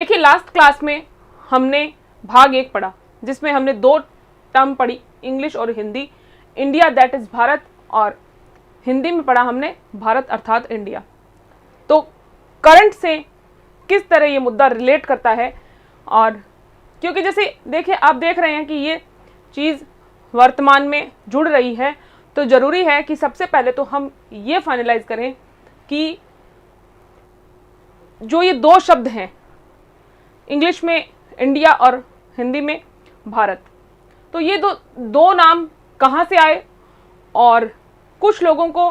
देखिए last class में हमने भाग 1 पढ़ा जिसमें हमने 2 टर्म पढ़ी, इंग्लिश और Hindi. India that is Bharat, और हिंदी में पढ़ा हमने भारत अर्थात इंडिया। तो करंट से किस तरह ये मुद्दा रिलेट करता है, और क्योंकि जैसे देखिए आप देख रहे हैं कि ये चीज़ वर्तमान में जुड़ रही है, तो ज़रूरी है कि सबसे पहले तो हम ये फाइनलाइज करें कि जो ये 2 शब्द हैं, इंग्लिश में इंडिया और हिंदी में भारत, तो ये दो नाम कहाँ से आए। और कुछ लोगों को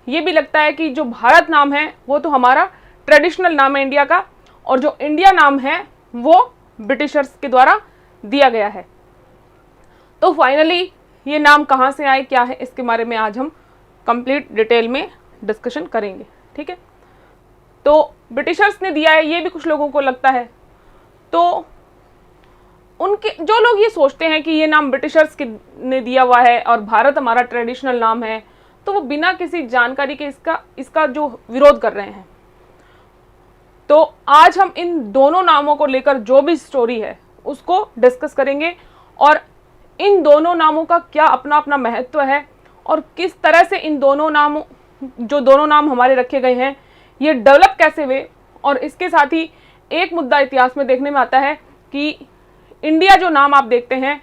ये भी लगता है कि जो भारत नाम है वो तो हमारा ट्रेडिशनल नाम है इंडिया का, और जो इंडिया नाम है वो ब्रिटिशर्स के द्वारा दिया गया है। तो फाइनली ये नाम कहाँ से आए, क्या है, इसके बारे में आज हम कंप्लीट डिटेल में डिस्कशन करेंगे। ठीक है, तो ब्रिटिशर्स ने दिया है, ये भी कुछ लोगों को लगता है। तो उनके जो लोग ये सोचते हैं कि ये नाम ब्रिटिशर्स ने दिया हुआ है और भारत हमारा ट्रेडिशनल नाम है, तो वो बिना किसी जानकारी के इसका जो विरोध कर रहे हैं। तो आज हम इन दोनों नामों को लेकर जो भी स्टोरी है उसको डिस्कस करेंगे, और इन दोनों नामों का क्या अपना अपना महत्व है, और किस तरह से इन दोनों नाम हमारे रखे गए हैं ये डेवलप कैसे हुए। और इसके साथ ही एक मुद्दा इतिहास में देखने में आता है कि इंडिया जो नाम आप देखते हैं,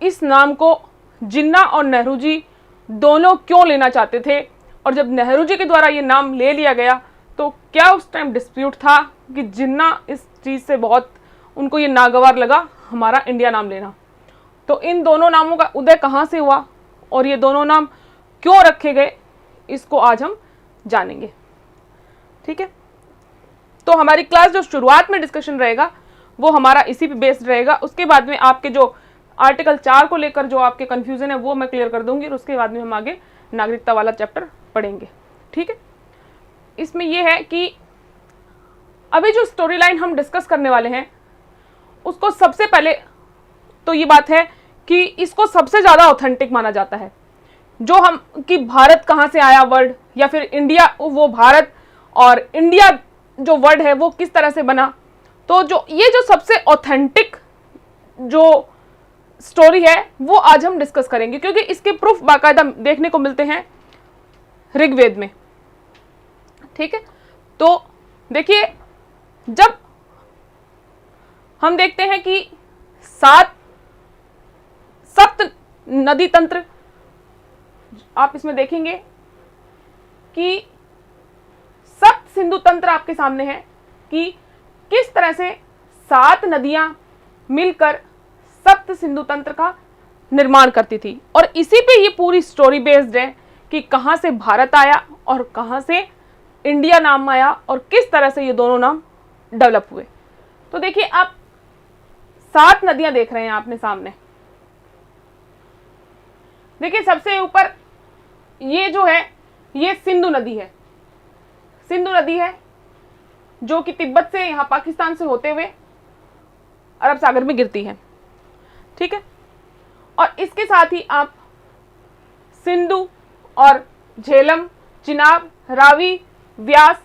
इस नाम को जिन्ना और नेहरू जी दोनों क्यों लेना चाहते थे, और जब नेहरू जी के द्वारा ये नाम ले लिया गया तो क्या उस टाइम डिस्प्यूट था कि जिन्ना इस चीज़ से बहुत उनको ये नागवार लगा हमारा इंडिया नाम लेना। तो इन दोनों नामों का उदय कहाँ से हुआ और ये दोनों नाम क्यों रखे गए, इसको आज हम जानेंगे। ठीक है, तो हमारी क्लास जो शुरुआत में डिस्कशन रहेगा वो हमारा इसी पे बेस्ड रहेगा। उसके बाद में आपके जो आर्टिकल 4 को लेकर जो आपके कंफ्यूजन है वो मैं क्लियर कर दूंगी, और उसके बाद में हम आगे नागरिकता वाला चैप्टर पढ़ेंगे। ठीक है, इसमें यह है कि अभी जो स्टोरी लाइन हम डिस्कस करने वाले हैं उसको सबसे पहले तो ये बात है कि इसको सबसे ज़्यादा ऑथेंटिक माना जाता है। जो हम कि भारत कहाँ से आया वर्ड, या फिर इंडिया वो भारत और इंडिया जो वर्ड है वो किस तरह से बना, तो ये जो सबसे ऑथेंटिक जो स्टोरी है वो आज हम डिस्कस करेंगे, क्योंकि इसके प्रूफ बाकायदा देखने को मिलते हैं ऋग्वेद में। ठीक है, तो देखिए जब हम देखते हैं कि सप्त नदी तंत्र, आप इसमें देखेंगे कि सप्त सिंधु तंत्र आपके सामने है कि किस तरह से 7 नदियां मिलकर सप्त सिंधु तंत्र का निर्माण करती थी, और इसी पे ये पूरी स्टोरी बेस्ड है कि कहां से भारत आया और कहां से इंडिया नाम आया और किस तरह से ये दोनों नाम डेवलप हुए। तो देखिए आप 7 नदियां देख रहे हैं आपने सामने। देखिए सबसे ऊपर ये जो है ये सिंधु नदी है। सिंधु नदी है जो कि तिब्बत से यहाँ पाकिस्तान से होते हुए अरब सागर में गिरती है। ठीक है, और इसके साथ ही आप सिंधु और झेलम, चिनाब, रावी, व्यास,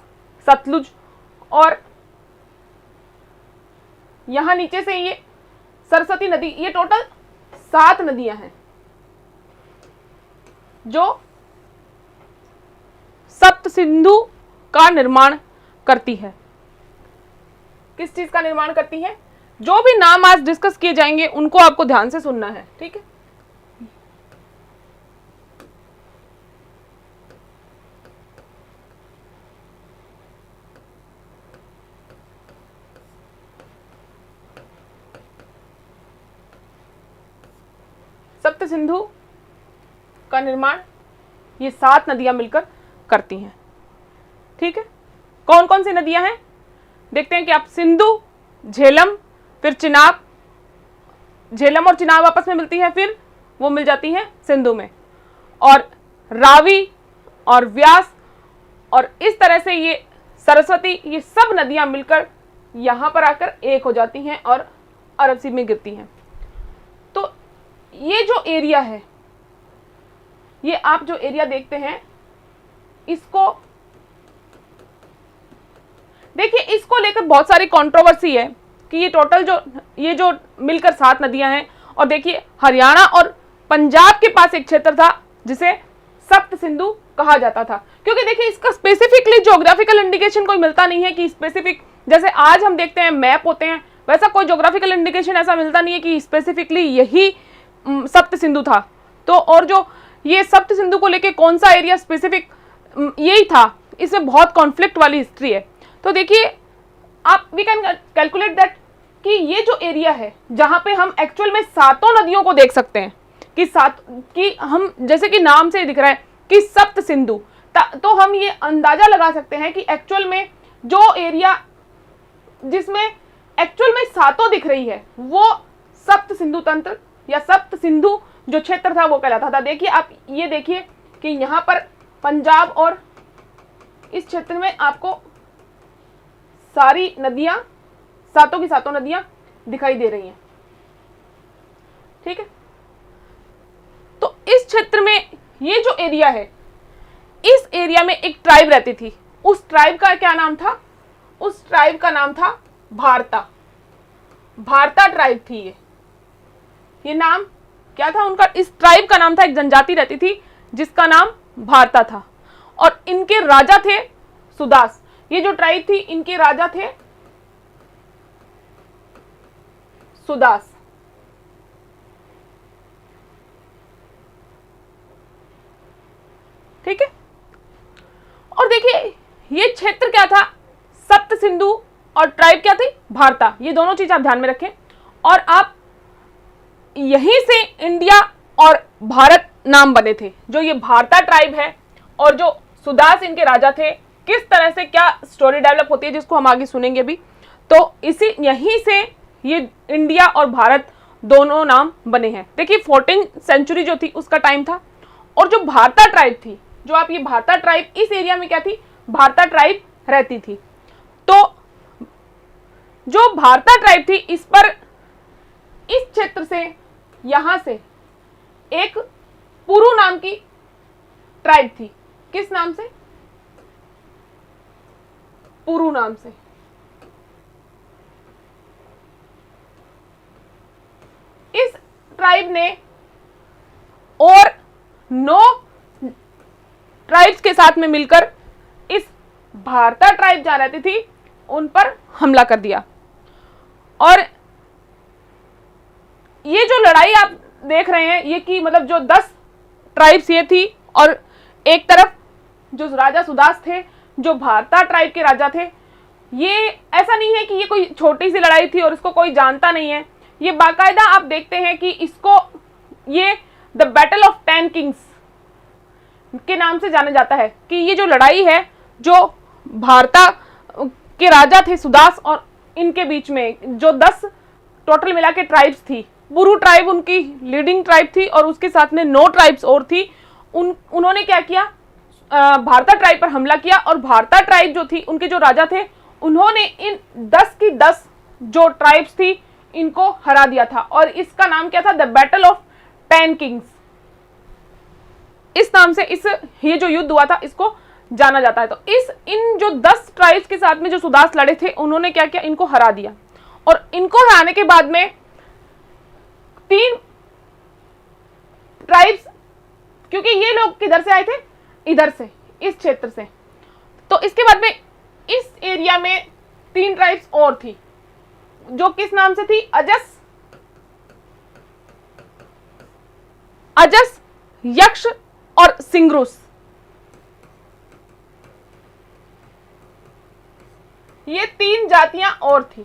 सतलुज, और यहाँ नीचे से ये सरस्वती नदी, ये टोटल 7 नदियां हैं जो सप्त सिंधु का निर्माण करती है। किस चीज का निर्माण करती है? जो भी नाम आज डिस्कस किए जाएंगे उनको आपको ध्यान से सुनना है। ठीक है, सप्त सिंधु का निर्माण ये 7 नदियां मिलकर करती हैं। ठीक है, कौन कौन सी नदियां हैं देखते हैं कि आप सिंधु, झेलम, फिर चिनाब, झेलम और चिनाब आपस में मिलती हैं, फिर वो मिल जाती हैं सिंधु में, और रावी और व्यास, और इस तरह से ये सरस्वती, ये सब नदियां मिलकर यहां पर आकर एक हो जाती हैं और अरब सी में गिरती हैं। तो ये जो एरिया है, ये आप जो एरिया देखते हैं इसको देखिए इसको लेकर बहुत सारी कंट्रोवर्सी है कि ये टोटल ये जो मिलकर 7 नदियां हैं, और देखिए हरियाणा और पंजाब के पास एक क्षेत्र था जिसे सप्त सिंधु कहा जाता था, क्योंकि देखिए इसका स्पेसिफिकली ज्योग्राफिकल इंडिकेशन कोई मिलता नहीं है कि स्पेसिफिक, जैसे आज हम देखते हैं मैप होते हैं, वैसा कोई ज्योग्राफिकल इंडिकेशन ऐसा मिलता नहीं है कि स्पेसिफिकली यही सप्त सिंधु था। तो और जो ये सप्त सिंधु को लेके कौन सा एरिया स्पेसिफिक यही था, इसमें बहुत कॉन्फ्लिक्ट वाली हिस्ट्री है। तो देखिए आप वी कैन कैलकुलेट दैट कि ये जो एरिया है जहां पे हम एक्चुअल में 7 नदियों को देख सकते हैं कि हम जैसे कि नाम से दिख रहा है कि सप्त सिंधु, तो हम ये अंदाजा लगा सकते हैं कि एक्चुअल में जो एरिया जिसमें एक्चुअल में 7 दिख रही है वो सप्त सिंधु तंत्र या सप्त सिंधु जो क्षेत्र था वो कहलाता था। देखिए आप ये देखिए कि यहाँ पर पंजाब और इस क्षेत्र में आपको सारी नदियां, 7 की 7 नदियां दिखाई दे रही हैं, ठीक है। तो इस क्षेत्र में ये जो एरिया है, इस एरिया में एक ट्राइब रहती थी, उस ट्राइब का क्या नाम था? उस ट्राइब का नाम था भारता। भारता ट्राइब थी ये नाम क्या था उनका? इस ट्राइब का नाम था, एक जनजाति रहती थी जिसका नाम भारता था, और इनके राजा थे सुदास। ये जो ट्राइब थी इनके राजा थे सुदास। ठीक है, और देखिए ये क्षेत्र क्या था? सप्त सिंधु, और ट्राइब क्या थी? भारता। ये दोनों चीज आप ध्यान में रखें, और आप यहीं से इंडिया और भारत नाम बने थे। जो ये भारता ट्राइब है और जो सुदास इनके राजा थे, किस तरह से क्या स्टोरी डेवलप होती है जिसको हम आगे सुनेंगे अभी, तो इसी यहीं से ये इंडिया और भारत दोनों नाम बने हैं। देखिए 14th सेंचुरी जो थी उसका टाइम था, और जो भारता ट्राइब थी, जो आप ये भारता ट्राइब, इस एरिया में क्या थी? भारता ट्राइब रहती थी। तो जो भारता ट्राइब थी इस पर, इस क्षेत्र से, यहां से एक पुरु नाम की ट्राइब थी। किस नाम से? पुरु नाम से। इस ट्राइब ने और 9 ट्राइब्स के साथ में मिलकर इस भारता ट्राइब जहां रहती थी उन पर हमला कर दिया। और ये जो लड़ाई आप देख रहे हैं ये कि मतलब जो 10 ट्राइब्स ये थी, और एक तरफ जो राजा सुदास थे जो भारता ट्राइब के राजा थे। ये ऐसा नहीं है कि ये कोई छोटी सी लड़ाई थी और इसको कोई जानता नहीं है, ये बाकायदा आप देखते हैं कि इसको ये द बैटल ऑफ 10 किंग्स के नाम से जाना जाता है, कि ये जो लड़ाई है जो भारता के राजा थे सुदास और इनके बीच में, जो 10 टोटल मिला के ट्राइब्स थी, पुरु ट्राइब उनकी लीडिंग ट्राइब थी और उसके साथ में 9 ट्राइब्स और थी। उन्होंने क्या किया? भारता ट्राइब पर हमला किया, और भारता ट्राइब जो थी उनके जो राजा थे उन्होंने इन 10 की 10 जो ट्राइब्स थी इनको हरा दिया था, और इसका नाम क्या था? The battle of 10 Kings. इस नाम से ये जो युद्ध हुआ था इसको जाना जाता है। तो इन जो 10 ट्राइब्स के साथ में जो सुदास लड़े थे उन्होंने क्या किया? इनको हरा दिया, और इनको हराने के बाद में 3 ट्राइब्स, क्योंकि ये लोग किधर से आए थे? इधर से, इस क्षेत्र से। तो इसके बाद में इस एरिया में 3 ट्राइब्स और थी जो किस नाम से थी? अजस, यक्ष और सिंग्रुस। ये 3 जातियां और थी।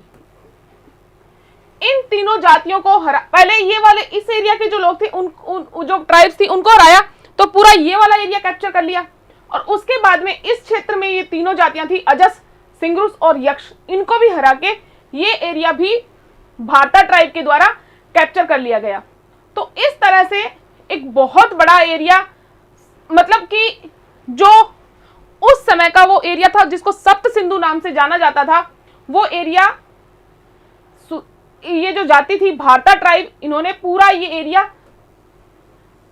इन तीनों जातियों को पहले ये वाले इस एरिया के जो लोग थे उन जो ट्राइब्स थी उनको हराया, तो पूरा ये वाला एरिया कैप्चर कर लिया, और उसके बाद में इस क्षेत्र में ये तीनों जातियां थी, अजस, सिंग्रुस और यक्ष, इनको भी हरा के ये एरिया भी भारता ट्राइब के द्वारा कैप्चर कर लिया गया। तो इस तरह से एक बहुत बड़ा एरिया, मतलब कि जो उस समय का वो एरिया था जिसको सप्त सिंधु नाम से जाना जाता था, वो एरिया, ये जो जाति थी भारता ट्राइब, इन्होंने पूरा ये एरिया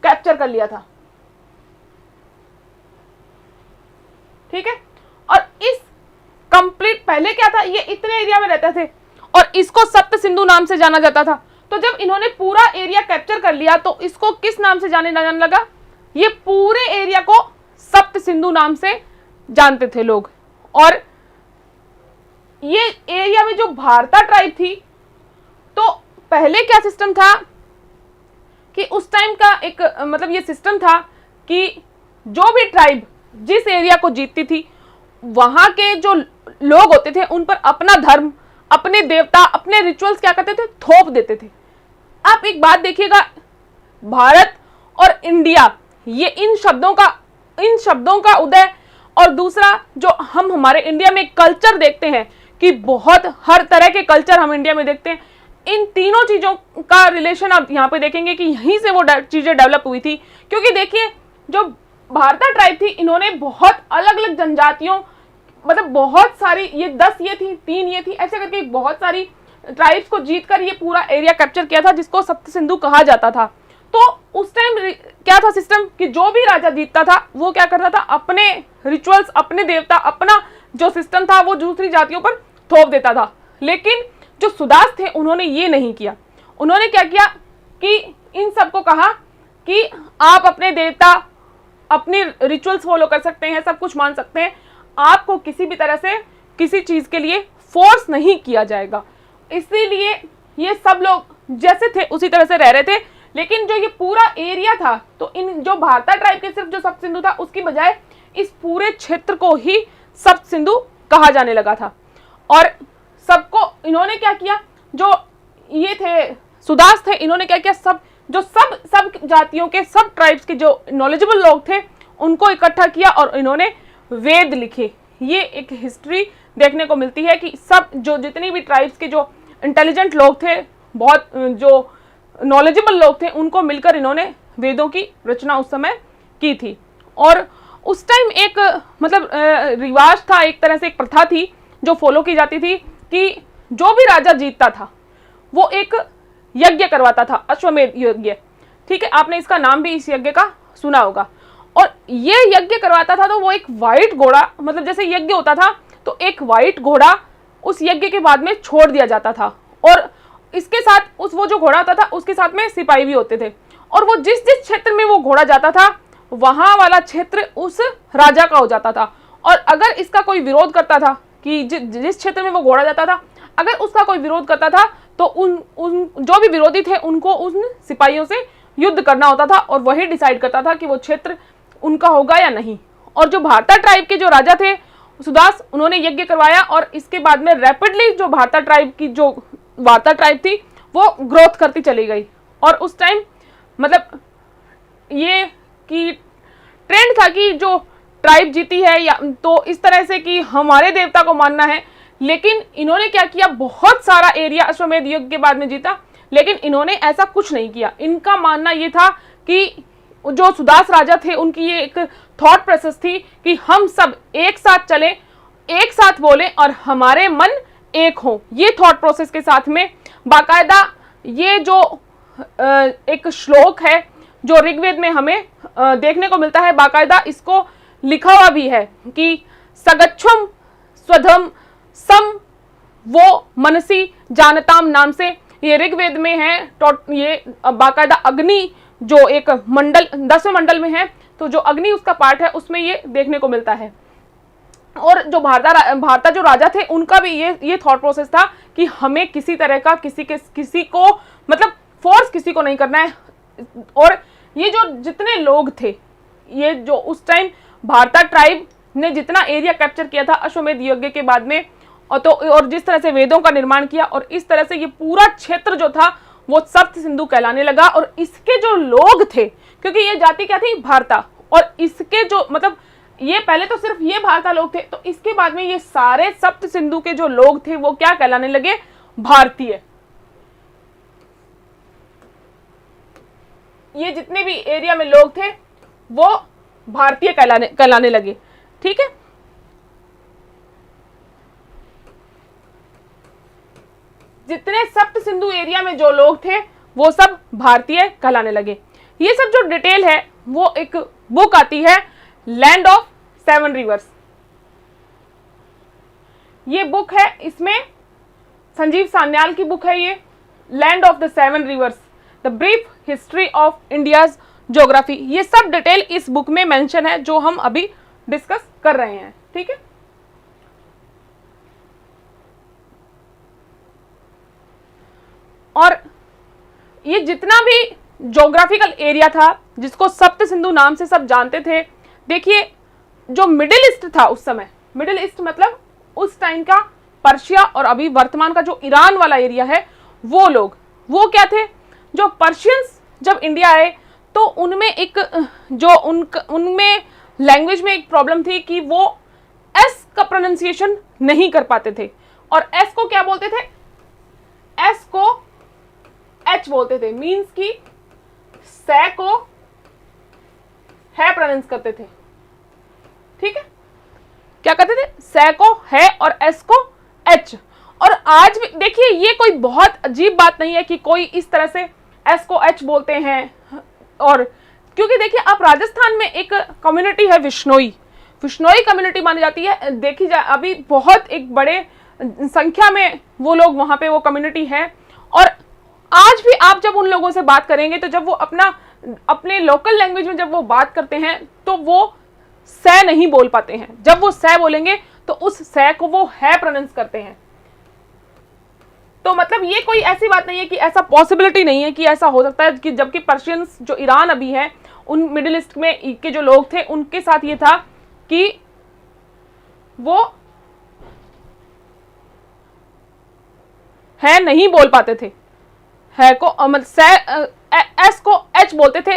कैप्चर कर लिया था। ठीक है, और इस कंप्लीट, पहले क्या था, ये इतने एरिया में रहते थे और इसको सप्त सिंधु नाम से जाना जाता था। तो जब इन्होंने पूरा एरिया कैप्चर कर लिया तो इसको किस नाम से जाने लगा, ये पूरे एरिया को सप्त सिंधु नाम से जानते थे लोग। और ये एरिया में जो भारता ट्राइब थी, तो पहले क्या सिस्टम था कि उस टाइम का एक मतलब ये सिस्टम था कि जो भी ट्राइब जिस एरिया को जीतती थी, वहां के जो लोग होते थे उन पर अपना धर्म, अपने देवता, अपने रिचुअल्स क्या करते थे, थोप देते थे। आप एक बात देखिएगा, भारत और इंडिया, ये इन शब्दों का उदय, और दूसरा जो हम हमारे इंडिया में कल्चर देखते हैं कि बहुत हर तरह के कल्चर हम इंडिया में देखते हैं, इन तीनों चीजों का रिलेशन आप यहाँ पे देखेंगे कि यहीं से वो चीजें डेवलप हुई थी। क्योंकि देखिए, जो भारता ट्राइब थी, इन्होंने बहुत अलग अलग जनजातियों, मतलब बहुत सारी, ये 10 ये थी, 3 ये थी, ऐसे करके बहुत सारी ट्राइब्स को जीतकर ये पूरा एरिया कैप्चर किया था, जिसको सप्त सिंधु कहा जाता था। तो उस टाइम क्या था सिस्टम कि जो भी राजा जीतता था वो क्या करता था, अपने रिचुअल्स, अपने देवता, अपना जो सिस्टम था वो दूसरी जातियों पर थोप देता था। लेकिन जो सुदास थे उन्होंने ये नहीं किया। उन्होंने क्या किया कि इन सबको कहा कि आप अपने देवता, अपनी रिचुअल्स फॉलो कर सकते हैं, सब कुछ मान सकते हैं, आपको किसी भी तरह से किसी चीज के लिए फोर्स नहीं किया जाएगा। इसीलिए ये सब लोग जैसे थे उसी तरह से रह रहे थे। लेकिन जो ये पूरा एरिया था, तो इन जो भारता ट्राइब के सिर्फ जो सप्त सिंधु था, उसकी बजाय इस पूरे क्षेत्र को ही सप्त सिंधु कहा जाने लगा था। और सबको इन्होंने क्या किया, जो ये थे सुदास थे, इन्होंने क्या किया, सब जातियों के, सब ट्राइब्स के जो नॉलेजेबल लोग थे उनको इकट्ठा किया और इन्होंने वेद लिखे। ये एक हिस्ट्री देखने को मिलती है कि सब जो जितनी भी ट्राइब्स के जो इंटेलिजेंट लोग थे, बहुत जो नॉलेजेबल लोग थे, उनको मिलकर इन्होंने वेदों की रचना उस समय की थी। और उस टाइम एक मतलब रिवाज था, एक तरह से एक प्रथा थी जो फॉलो की जाती थी कि जो भी राजा जीतता था वो एक यज्ञ करवाता था, अश्वमेध यज्ञ। ठीक है, आपने इसका नाम भी इस यज्ञ का सुना होगा। और ये यज्ञ करवाता था तो वो एक वाइट घोड़ा, मतलब जैसे यज्ञ होता था तो एक वाइट घोड़ा उस यज्ञ के बाद में छोड़ दिया जाता था, और इसके साथ वो जो घोड़ा होता था उसके साथ में सिपाही भी होते थे। और वो जिस जिस क्षेत्र में वो घोड़ा जाता था वहां वाला क्षेत्र उस राजा का हो जाता था। और अगर इसका कोई विरोध करता था कि जिस क्षेत्र में वो घोड़ा जाता था, अगर उसका कोई विरोध करता था तो उन जो भी विरोधी थे उनको उन सिपाहियों से युद्ध करना होता था, और वही डिसाइड करता था कि वो क्षेत्र उनका होगा या नहीं। और जो भारता ट्राइब के जो राजा थे सुदास, उन्होंने यज्ञ करवाया, और इसके बाद में रैपिडली जो भारता ट्राइब थी वो ग्रोथ करती चली गई। और उस टाइम मतलब ये कि ट्रेंड था कि जो ट्राइब जीती है या तो इस तरह से कि हमारे देवता को मानना है। लेकिन इन्होंने क्या किया, बहुत सारा एरिया अश्वमेध यज्ञ के बाद में जीता, लेकिन इन्होंने ऐसा कुछ नहीं किया। इनका मानना ये था कि जो सुदास राजा थे उनकी ये एक थॉट प्रोसेस थी कि हम सब एक साथ चलें, एक साथ बोलें और हमारे मन एक हो। ये थॉट प्रोसेस के साथ में बाकायदा ये जो एक श्लोक है जो ऋग्वेद में हमें देखने को मिलता है, बाकायदा इसको लिखा हुआ भी है कि सगच्छम स्वधम सम वो मनसी जानताम नाम से, ये ऋग्वेद में है। ये बाकायदा अग्नि जो एक मंडल 10वें मंडल में है, तो जो अग्नि उसका पार्ट है उसमें ये देखने को मिलता है। और जो भारता जो राजा थे उनका भी ये थॉट प्रोसेस था कि हमें किसी तरह का किसी को मतलब फोर्स किसी को नहीं करना है। और ये जो जितने लोग थे, ये जो उस टाइम भारता ट्राइब ने जितना एरिया कैप्चर किया था अश्वमेध यज्ञ के बाद में, और जिस तरह से वेदों का निर्माण किया, और इस तरह से ये पूरा क्षेत्र जो था वो सप्त सिंधु कहलाने लगा। और इसके जो लोग थे, क्योंकि ये जाति क्या थी, भारता, और इसके जो मतलब ये पहले तो सिर्फ ये भारता लोग थे, तो इसके बाद में ये सारे सप्त सिंधु के जो लोग थे वो क्या कहलाने लगे, भारतीय। ये जितने भी एरिया में लोग थे वो भारतीय कहलाने लगे। ठीक है, जितने सप्त सिंधु एरिया में जो लोग थे वो सब भारतीय कहलाने लगे। ये सब जो डिटेल है वो एक बुक आती है लैंड ऑफ 7 रिवर्स। ये बुक है, इसमें संजीव सान्याल की बुक है ये, land of the seven reverse, the brief history of India's geography. ये सब डिटेल इस बुक में मेंशन है जो हम अभी डिस्कस कर रहे हैं। ठीक है, और ये जितना भी ज्योग्राफिकल एरिया था जिसको सप्त सिंधु नाम से सब जानते थे, देखिए जो मिडिल ईस्ट था उस समय, मिडिल ईस्ट मतलब उस टाइम का पर्शिया और अभी वर्तमान का जो ईरान वाला एरिया है, वो लोग वो क्या थे, जो पर्शियंस जब इंडिया आए तो उनमें एक जो उनमें लैंग्वेज में एक प्रॉब्लम थी कि वो एस का प्रोनाउंसिएशन नहीं कर पाते थे, और एस को क्या बोलते थे, एस को एच बोलते थे, मीन्स कि से को है प्रोनाउंस करते थे। ठीक है, क्या करते थे, से को है और एस को एच। और आज भी देखिए ये कोई बहुत अजीब बात नहीं है कि कोई इस तरह से एस को एच बोलते हैं, और क्योंकि देखिए आप राजस्थान में एक कम्युनिटी है विश्नोई कम्युनिटी मानी जाती है, देखी जाए अभी बहुत एक बड़े संख्या में वो लोग वहां पे वो कम्युनिटी है, और आज भी आप जब उन लोगों से बात करेंगे तो जब वो अपने लोकल लैंग्वेज में जब वो बात करते हैं तो वो से नहीं बोल पाते हैं, जब वो से बोलेंगे तो उस से को वो है प्रोनाउंस करते हैं। तो मतलब ये कोई ऐसी बात नहीं है कि ऐसा पॉसिबिलिटी नहीं है कि ऐसा हो सकता है कि जबकि पर्शियंस जो ईरान अभी है उन मिडिल ईस्ट में के जो लोग थे उनके साथ ये था कि वो है नहीं बोल पाते थे, है को एस को एच बोलते थे,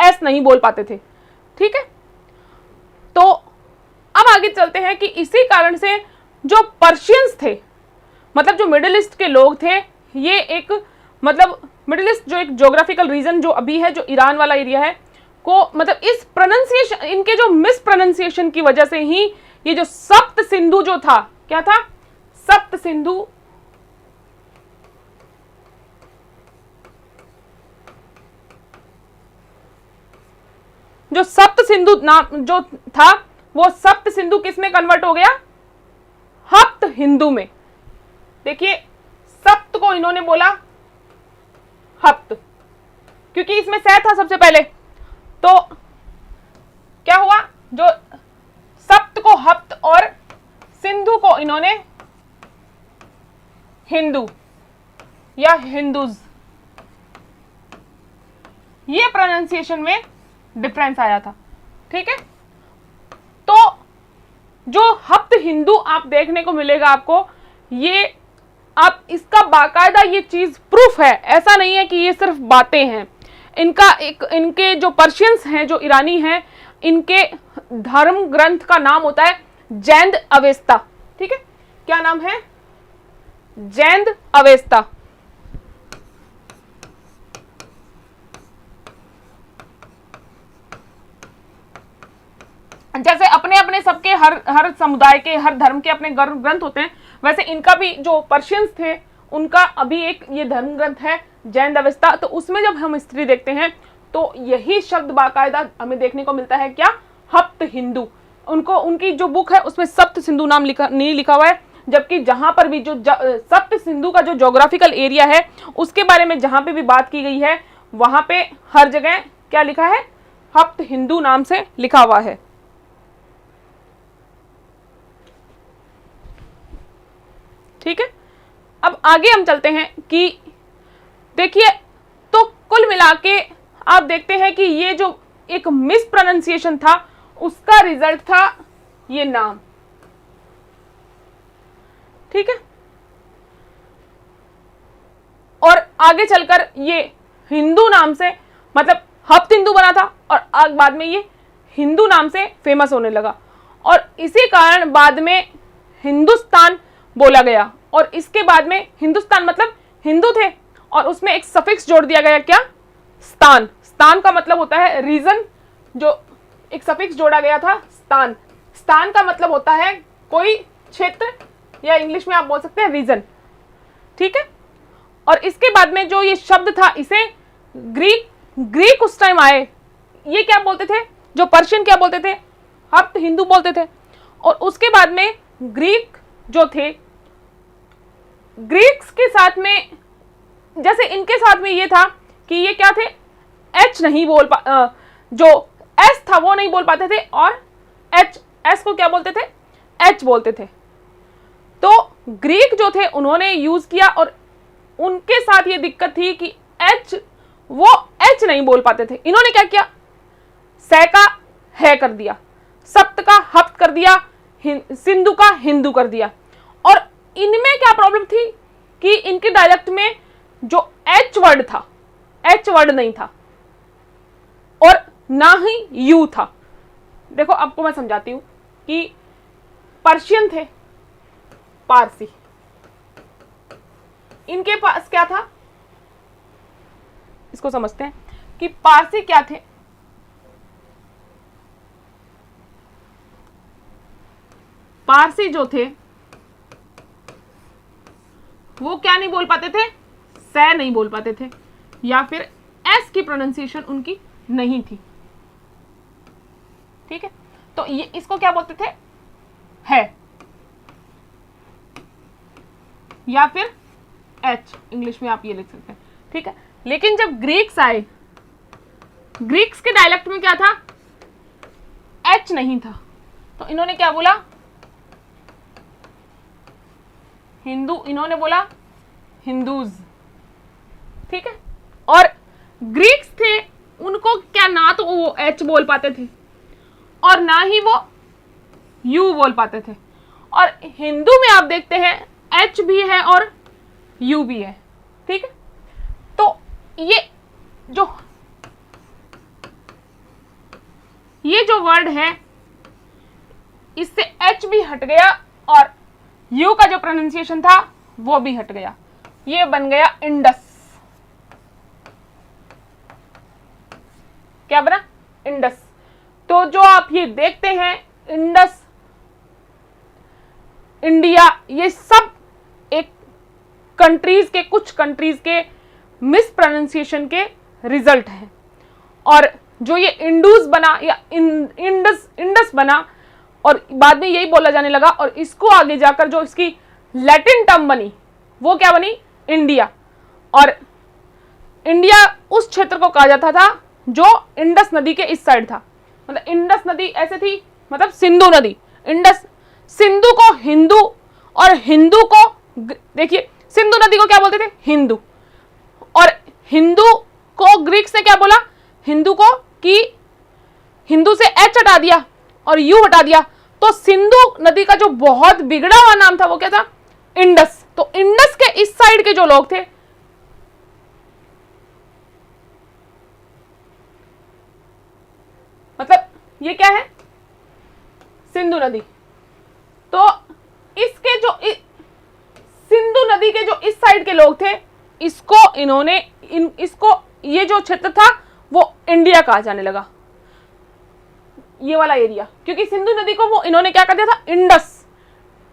एस नहीं बोल पाते थे। ठीक है, तो अब आगे चलते हैं कि इसी कारण से जो पर्शियंस थे, मतलब जो मिडिल ईस्ट के लोग थे, ये एक मतलब मिडिल ईस्ट जो एक ज्योग्राफिकल रीजन जो अभी है, जो ईरान वाला एरिया है को, मतलब इस प्रोनाउंसिएशन, इनके जो मिस प्रोनाउंसिएशन की वजह से ही ये जो सप्त सिंधु जो था, क्या था, सप्त सिंधु, जो सप्त सिंधु नाम जो था वो सप्त सिंधु किस में कन्वर्ट हो गया, हप्त हिंदू में। देखिए सप्त को इन्होंने बोला हप्त, क्योंकि इसमें से था सबसे पहले, तो क्या हुआ, जो सप्त को हप्त और सिंधु को इन्होंने हिंदू या हिंदूज, ये प्रोनाउंसिएशन में डिफरेंस आया था। ठीक है, तो जो हप्त हिंदू आप देखने को मिलेगा आपको, ये आप इसका बाकायदा ये चीज प्रूफ है, ऐसा नहीं है कि ये सिर्फ बातें हैं। इनके जो पर्शियंस हैं, जो ईरानी हैं, इनके धर्म ग्रंथ का नाम होता है जैंद अवेस्ता। ठीक है, क्या नाम है, जैंद अवेस्ता। जैसे अपने अपने सबके हर समुदाय के हर धर्म के अपने ग्रंथ होते हैं, वैसे इनका भी जो पर्शियंस थे उनका अभी एक ये धर्म ग्रंथ है जैन अवेस्ता। तो उसमें जब हम हिस्ट्री देखते हैं तो यही शब्द बाकायदा हमें देखने को मिलता है, क्या, हप्त हिंदू। उनकी जो बुक है उसमें सप्त सिंधु नाम नहीं लिखा हुआ है, जबकि जहां पर भी जो सप्त सिंधु का जो ज्योग्राफिकल एरिया है उसके बारे में जहां पे भी बात की गई है वहां पे हर जगह क्या लिखा है, हप्त हिंदू नाम से लिखा हुआ है। ठीक है, अब आगे हम चलते हैं कि देखिए, तो कुल मिला के आप देखते हैं कि ये जो एक मिस प्रोनाउंसिएशन था उसका रिजल्ट था ये नाम। ठीक है, और आगे चलकर ये हिंदू नाम से, मतलब हप्त हिंदू बना था और बाद में ये हिंदू नाम से फेमस होने लगा, और इसी कारण बाद में हिंदुस्तान बोला गया। और इसके बाद में हिंदुस्तान मतलब हिंदू थे और उसमें एक सफिक्स जोड़ दिया गया, क्या, स्थान। स्थान का मतलब होता है रीजन, जो एक सफिक्स जोड़ा गया था स्थान। स्थान का मतलब होता है कोई क्षेत्र, या इंग्लिश में आप बोल सकते हैं रीजन। ठीक है, और इसके बाद में जो ये शब्द था इसे ग्रीक उस टाइम आए, ये क्या बोलते थे, जो पर्शियन क्या बोलते थे, हप्त हिंदू बोलते थे, और उसके बाद में ग्रीक जो थे ग्रीक्स के साथ में, जैसे इनके साथ में ये था कि ये क्या थे, एच नहीं बोल जो एस था वो नहीं बोल पाते थे, और एस को क्या बोलते थे, एच बोलते थे। तो ग्रीक जो थे उन्होंने यूज किया, और उनके साथ ये दिक्कत थी कि वो एच नहीं बोल पाते थे। इन्होंने क्या किया, सै का है कर दिया, सप्त का हप्त कर दिया, सिंधु का हिंदू कर दिया। और इनमें क्या प्रॉब्लम थी कि इनके डायलेक्ट में जो एच वर्ड था, एच वर्ड नहीं था और ना ही यू था। देखो आपको मैं समझाती हूं कि पर्शियन थे, पारसी, इनके पास क्या था, इसको समझते हैं कि पारसी क्या थे, पारसी जो थे वो क्या नहीं बोल पाते थे, सै नहीं बोल पाते थे, या फिर एस की प्रोनाउंसिएशन उनकी नहीं थी। ठीक है, तो ये इसको क्या बोलते थे, है, या फिर एच, इंग्लिश में आप ये लिख सकते हैं। ठीक है, लेकिन जब ग्रीक्स आए, ग्रीक्स के डायलेक्ट में क्या था, एच नहीं था, तो इन्होंने क्या बोला, हिंदू, इन्होंने बोला हिंदूज। ठीक है, और ग्रीक्स थे, उनको क्या, ना तो वो एच बोल पाते थे और ना ही वो यू बोल पाते थे। और हिंदू में आप देखते हैं एच भी है और यू भी है। ठीक है, तो ये जो वर्ड है, इससे एच भी हट गया और यू का जो प्रोनाउंसिएशन था वो भी हट गया, ये बन गया इंडस। क्या बना, इंडस। तो जो आप ये देखते हैं इंडस, इंडिया, ये सब एक कंट्रीज के, कुछ कंट्रीज के मिस प्रोनाउंसिएशन के रिजल्ट है। और जो ये इंडूस बना या इंडस बना और बाद में यही बोला जाने लगा, और इसको आगे जाकर जो इसकी लैटिन टर्म बनी वो क्या बनी, इंडिया। और इंडिया उस क्षेत्र को कहा जाता था जो इंडस नदी के इस साइड था, मतलब इंडस नदी ऐसे थी, मतलब सिंधु नदी, इंडस, सिंधु को हिंदू और हिंदू को, देखिए सिंधु नदी को क्या बोलते थे, हिंदू, और हिंदू को ग्रीक्स ने क्या बोला, हिंदू को, कि हिंदू से एच हटा दिया और यू हटा दिया, तो सिंधु नदी का जो बहुत बिगड़ा हुआ नाम था वो क्या था, इंडस। तो इंडस के इस साइड के जो लोग थे, मतलब ये क्या है, सिंधु नदी। तो इसके जो सिंधु नदी के जो इस साइड के लोग थे, इसको इन्होंने इसको ये जो क्षेत्र था वो इंडिया कहा जाने लगा, ये वाला एरिया, क्योंकि सिंधु नदी को वो इन्होंने क्या कर दिया था, इंडस।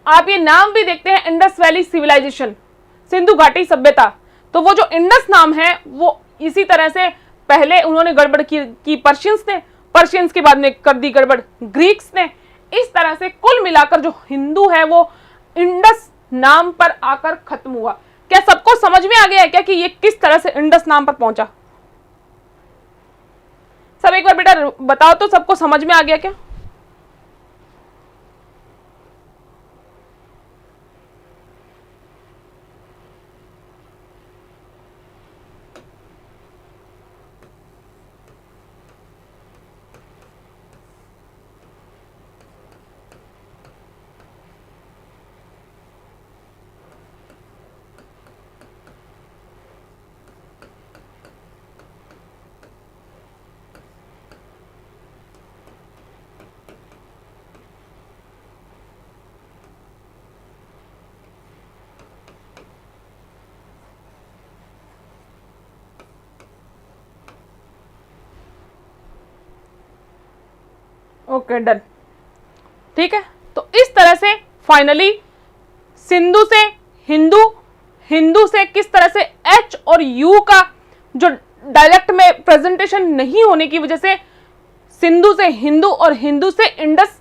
आप ये नाम भी देखते हैं, इंडस वैली सिविलाइजेशन, सिंधु घाटी सभ्यता। तो वो जो इंडस नाम है वो इसी तरह से पहले उन्होंने गड़बड़ की पर्शियंस ने, पर्शियंस के बाद में कर दी गड़बड़ ग्रीक्स ने। इस तरह से कुल मिलाकर जो हिंदू है वो इंडस नाम पर आकर खत्म हुआ। क्या सबको समझ में आ गया है क्या कि ये किस तरह से इंडस नाम पर पहुंचा? सब एक बार बेटा बताओ तो, सबको समझ में आ गया क्या? ओके डन, ठीक है। तो इस तरह से फाइनली सिंधु से हिंदू, हिंदू से किस तरह से एच और यू का जो डायलेक्ट में प्रेजेंटेशन नहीं होने की वजह से सिंधु से हिंदू और हिंदू से इंडस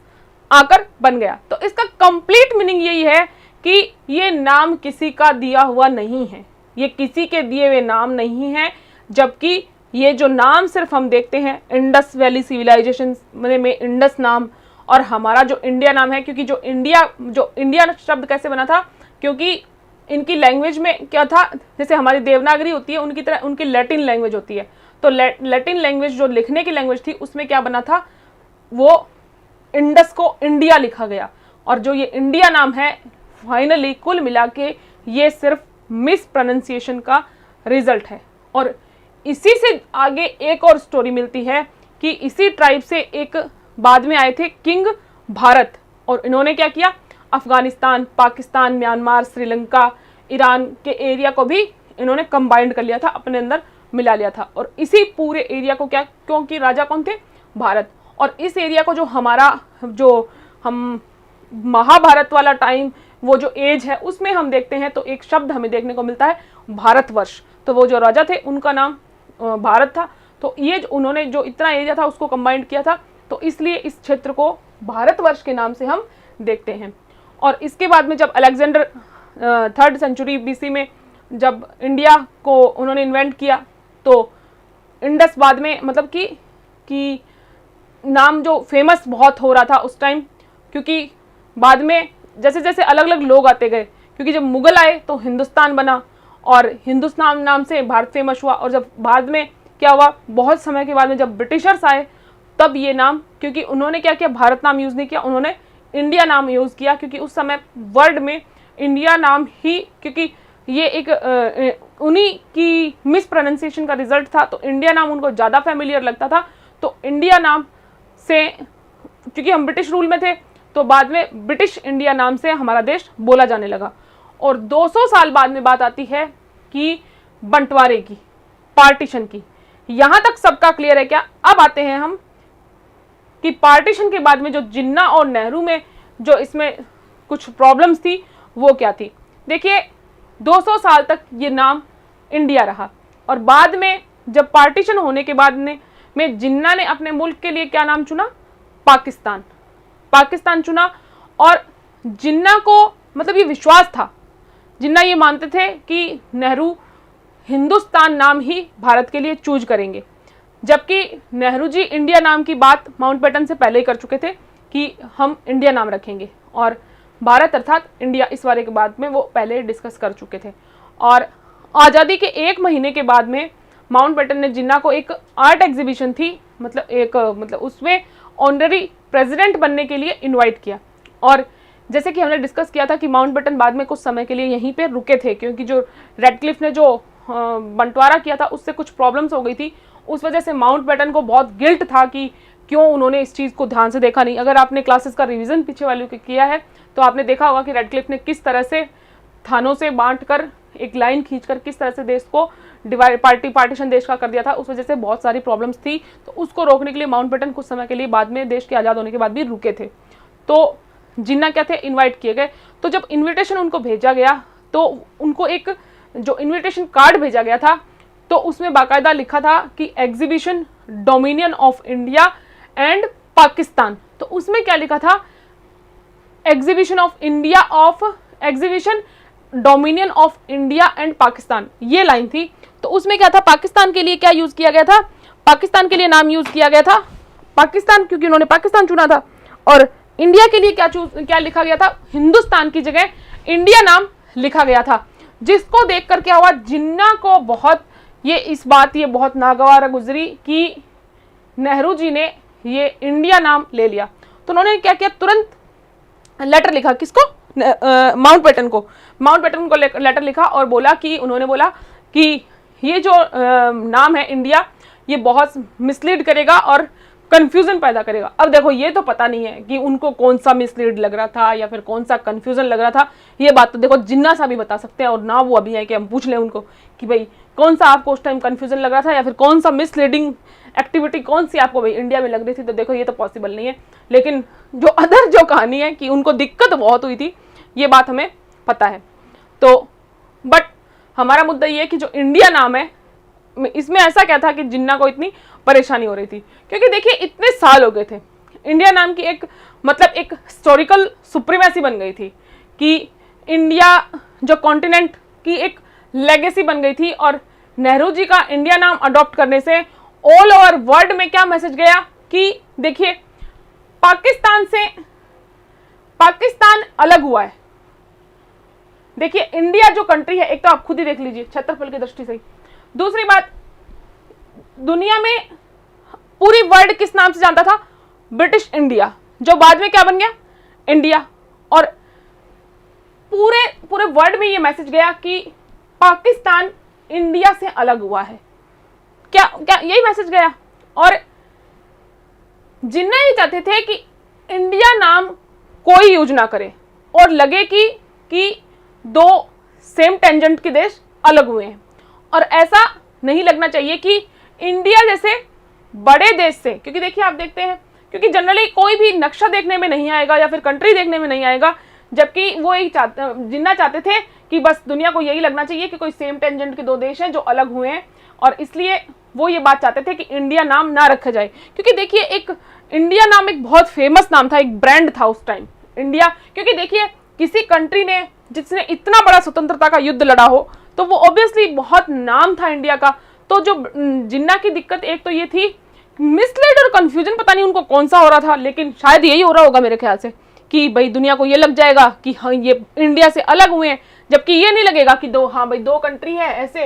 आकर बन गया। तो इसका कंप्लीट मीनिंग यही है कि ये नाम किसी का दिया हुआ नहीं है, ये किसी के दिए हुए नाम नहीं है, जबकि ये जो नाम सिर्फ हम देखते हैं इंडस वैली सिविलाइजेशन में इंडस नाम और हमारा जो इंडिया नाम है, क्योंकि जो इंडिया शब्द कैसे बना था, क्योंकि इनकी लैंग्वेज में क्या था, जैसे हमारी देवनागरी होती है उनकी तरह उनकी लैटिन लैंग्वेज होती है, तो लैटिन लैंग्वेज जो लिखने की लैंग्वेज थी उसमें क्या बना था, वो इंडस को इंडिया लिखा गया। और जो ये इंडिया नाम है फाइनली कुल मिला के ये सिर्फ मिस प्रोनाउंसिएशन का रिजल्ट है। और इसी से आगे एक और स्टोरी मिलती है कि इसी ट्राइब से एक बाद में आए थे किंग भारत, और इन्होंने क्या किया, अफगानिस्तान, पाकिस्तान, म्यांमार, श्रीलंका, ईरान के एरिया को भी इन्होंने कंबाइंड कर लिया था, अपने अंदर मिला लिया था। और इसी पूरे एरिया को क्या, क्योंकि राजा कौन थे, भारत, और इस एरिया को जो हमारा जो हम महाभारत वाला टाइम वो जो एज है उसमें हम देखते हैं तो एक शब्द हमें देखने को मिलता है भारतवर्ष। तो वो जो राजा थे उनका नाम भारत था, तो ये उन्होंने जो इतना एरिया था उसको कंबाइंड किया था, तो इसलिए इस क्षेत्र को भारतवर्ष के नाम से हम देखते हैं। और इसके बाद में जब अलेक्जेंडर 3rd सेंचुरी BC में जब इंडिया को उन्होंने इन्वेंट किया, तो इंडस बाद में मतलब कि नाम जो फेमस बहुत हो रहा था उस टाइम, क्योंकि बाद में जैसे जैसे अलग अलग लोग आते गए, क्योंकि जब मुगल आए तो हिंदुस्तान बना और हिंदुस्तान नाम से भारत फेमस हुआ, और जब बाद में क्या हुआ, बहुत समय के बाद में जब ब्रिटिशर्स आए तब ये नाम, क्योंकि उन्होंने क्या किया, भारत नाम यूज़ नहीं किया, उन्होंने इंडिया नाम यूज़ किया, क्योंकि उस समय वर्ल्ड में इंडिया नाम ही, क्योंकि ये एक उन्हीं की मिस प्रोनाउंसिएशन का रिजल्ट था, तो इंडिया नाम उनको ज़्यादा फैमिलियर लगता था, तो इंडिया नाम से, क्योंकि हम ब्रिटिश रूल में थे तो बाद में ब्रिटिश इंडिया नाम से हमारा देश बोला जाने लगा। और 200 साल बाद में बात आती है कि बंटवारे की, पार्टीशन की। यहाँ तक सबका क्लियर है क्या? अब आते हैं हम कि पार्टीशन के बाद में जो जिन्ना और नेहरू में जो इसमें कुछ प्रॉब्लम्स थी वो क्या थी। देखिए 200 साल तक ये नाम इंडिया रहा, और बाद में जब पार्टीशन होने के बाद में जिन्ना ने अपने मुल्क के लिए क्या नाम चुना, पाकिस्तान चुना। और जिन्ना को मतलब ये विश्वास था, जिन्ना ये मानते थे कि नेहरू हिंदुस्तान नाम ही भारत के लिए चूज करेंगे, जबकि नेहरू जी इंडिया नाम की बात माउंटबेटन से पहले ही कर चुके थे कि हम इंडिया नाम रखेंगे, और भारत अर्थात इंडिया इस बारे के बाद में वो पहले डिस्कस कर चुके थे। और आज़ादी के 1 महीने के बाद में माउंटबेटन ने जिन्ना को एक आर्ट एग्जीबिशन थी, मतलब उसमें ऑनररी प्रेसिडेंट बनने के लिए इनवाइट किया। और जैसे कि हमने डिस्कस किया था कि माउंटबेटन बाद में कुछ समय के लिए यहीं पे रुके थे, क्योंकि जो रेडक्लिफ ने जो बंटवारा किया था उससे कुछ प्रॉब्लम्स हो गई थी, उस वजह से माउंटबेटन को बहुत गिल्ट था कि क्यों उन्होंने इस चीज़ को ध्यान से देखा नहीं। अगर आपने क्लासेस का रिवीजन पीछे वालों के किया है तो आपने देखा होगा कि रेडक्लिफ ने किस तरह से थानों से बांट कर एक लाइन खींचकर किस तरह से देश को पार्टीशन देश का कर दिया था, उस वजह से बहुत सारी प्रॉब्लम्स थी। तो उसको रोकने के लिए माउंटबेटन कुछ समय के लिए बाद में देश के आज़ाद होने के बाद भी रुके थे। तो जिन्ना क्या थे, इनवाइट किए गए। तो जब इनविटेशन उनको भेजा गया तो उनको एक जो इनविटेशन कार्ड भेजा गया था तो उसमें बाकायदा लिखा था कि exhibition dominion of India and Pakistan. तो उसमें क्या लिखा था, exhibition dominion of India and Pakistan, ये लाइन थी। तो उसमें क्या था, पाकिस्तान के लिए क्या यूज किया गया था, पाकिस्तान के लिए नाम यूज किया गया था पाकिस्तान, क्योंकि उन्होंने पाकिस्तान चुना था। और इंडिया के लिए क्या लिखा गया था, हिंदुस्तान की जगह इंडिया नाम लिखा गया था। जिसको देखकर क्या हुआ, जिन्ना को बहुत ये बहुत नागवार गुजरी कि नेहरू जी ने ये इंडिया नाम ले लिया। तो उन्होंने क्या किया, तुरंत लेटर लिखा, किसको, माउंटबेटन को लेटर लिखा और उन्होंने बोला कि ये जो नाम है इंडिया, ये बहुत मिसलीड करेगा और कंफ्यूजन पैदा करेगा। अब देखो ये तो पता नहीं है कि उनको कौन सा मिसलीड लग रहा था या फिर कौन सा कंफ्यूजन लग रहा था, ये बात तो देखो जिन्ना सा भी बता सकते हैं, और ना वो अभी है कि हम पूछ लें उनको कि भाई कौन सा आपको उस टाइम कंफ्यूजन लग रहा था या फिर कौन सा मिसलीडिंग एक्टिविटी कौन सी आपको भाई इंडिया में लग रही थी। तो देखो ये तो पॉसिबल नहीं है, लेकिन जो अदर जो कहानी है कि उनको दिक्कत बहुत हुई थी, ये बात हमें पता है। तो बट हमारा मुद्दा ये है कि जो इंडिया नाम है इसमें ऐसा क्या था कि जिन्ना को इतनी परेशानी हो रही थी, क्योंकि देखिए इतने साल हो गए थे, इंडिया नाम की एक हिस्टोरिकल सुप्रीमेसी बन गई थी कि इंडिया जो कॉन्टिनेंट की एक लेगेसी बन गई थी, और नेहरू जी का इंडिया नाम अडॉप्ट करने से ऑल ओवर वर्ल्ड में क्या मैसेज गया कि देखिए पाकिस्तान अलग हुआ है। देखिए इंडिया जो कंट्री है, एक तो आप खुद ही देख लीजिए क्षेत्रफल की दृष्टि से, दूसरी बात दुनिया में पूरी वर्ल्ड किस नाम से जानता था? ब्रिटिश इंडिया, जो बाद में क्या बन गया? इंडिया। और पूरे वर्ल्ड में ये मैसेज गया कि पाकिस्तान इंडिया से अलग हुआ है। क्या यही मैसेज गया? और जिन्ना ये चाहते थे कि इंडिया नाम कोई यूज ना करे और लगे कि दो सेम टेंजेंट के देश अलग हुए हैं। और ऐसा नहीं लगना चाहिए कि इंडिया जैसे बड़े देश से, क्योंकि देखिए आप देखते हैं, क्योंकि जनरली कोई भी नक्शा देखने में नहीं आएगा या फिर कंट्री देखने में नहीं आएगा, जबकि वो यही जिन्ना चाहते थे कि बस दुनिया को यही लगना चाहिए कि कोई सेम टेंजेंट के दो देश हैं जो अलग हुए हैं, और इसलिए वो ये बात चाहते थे कि इंडिया नाम ना रखा जाए। क्योंकि देखिए एक इंडिया नाम एक बहुत फेमस नाम था, एक ब्रांड था उस टाइम इंडिया। क्योंकि देखिए किसी कंट्री ने जिसने इतना बड़ा स्वतंत्रता का युद्ध लड़ा हो तो वो ऑब्वियसली बहुत नाम था इंडिया का। तो जो जिन्ना की दिक्कत एक तो ये थी, मिसलीड और कंफ्यूजन पता नहीं उनको कौन सा हो रहा था, लेकिन शायद यही हो रहा होगा मेरे ख्याल से कि भाई दुनिया को ये लग जाएगा कि हाँ ये इंडिया से अलग हुए हैं, जबकि ये नहीं लगेगा कि दो कंट्री है ऐसे,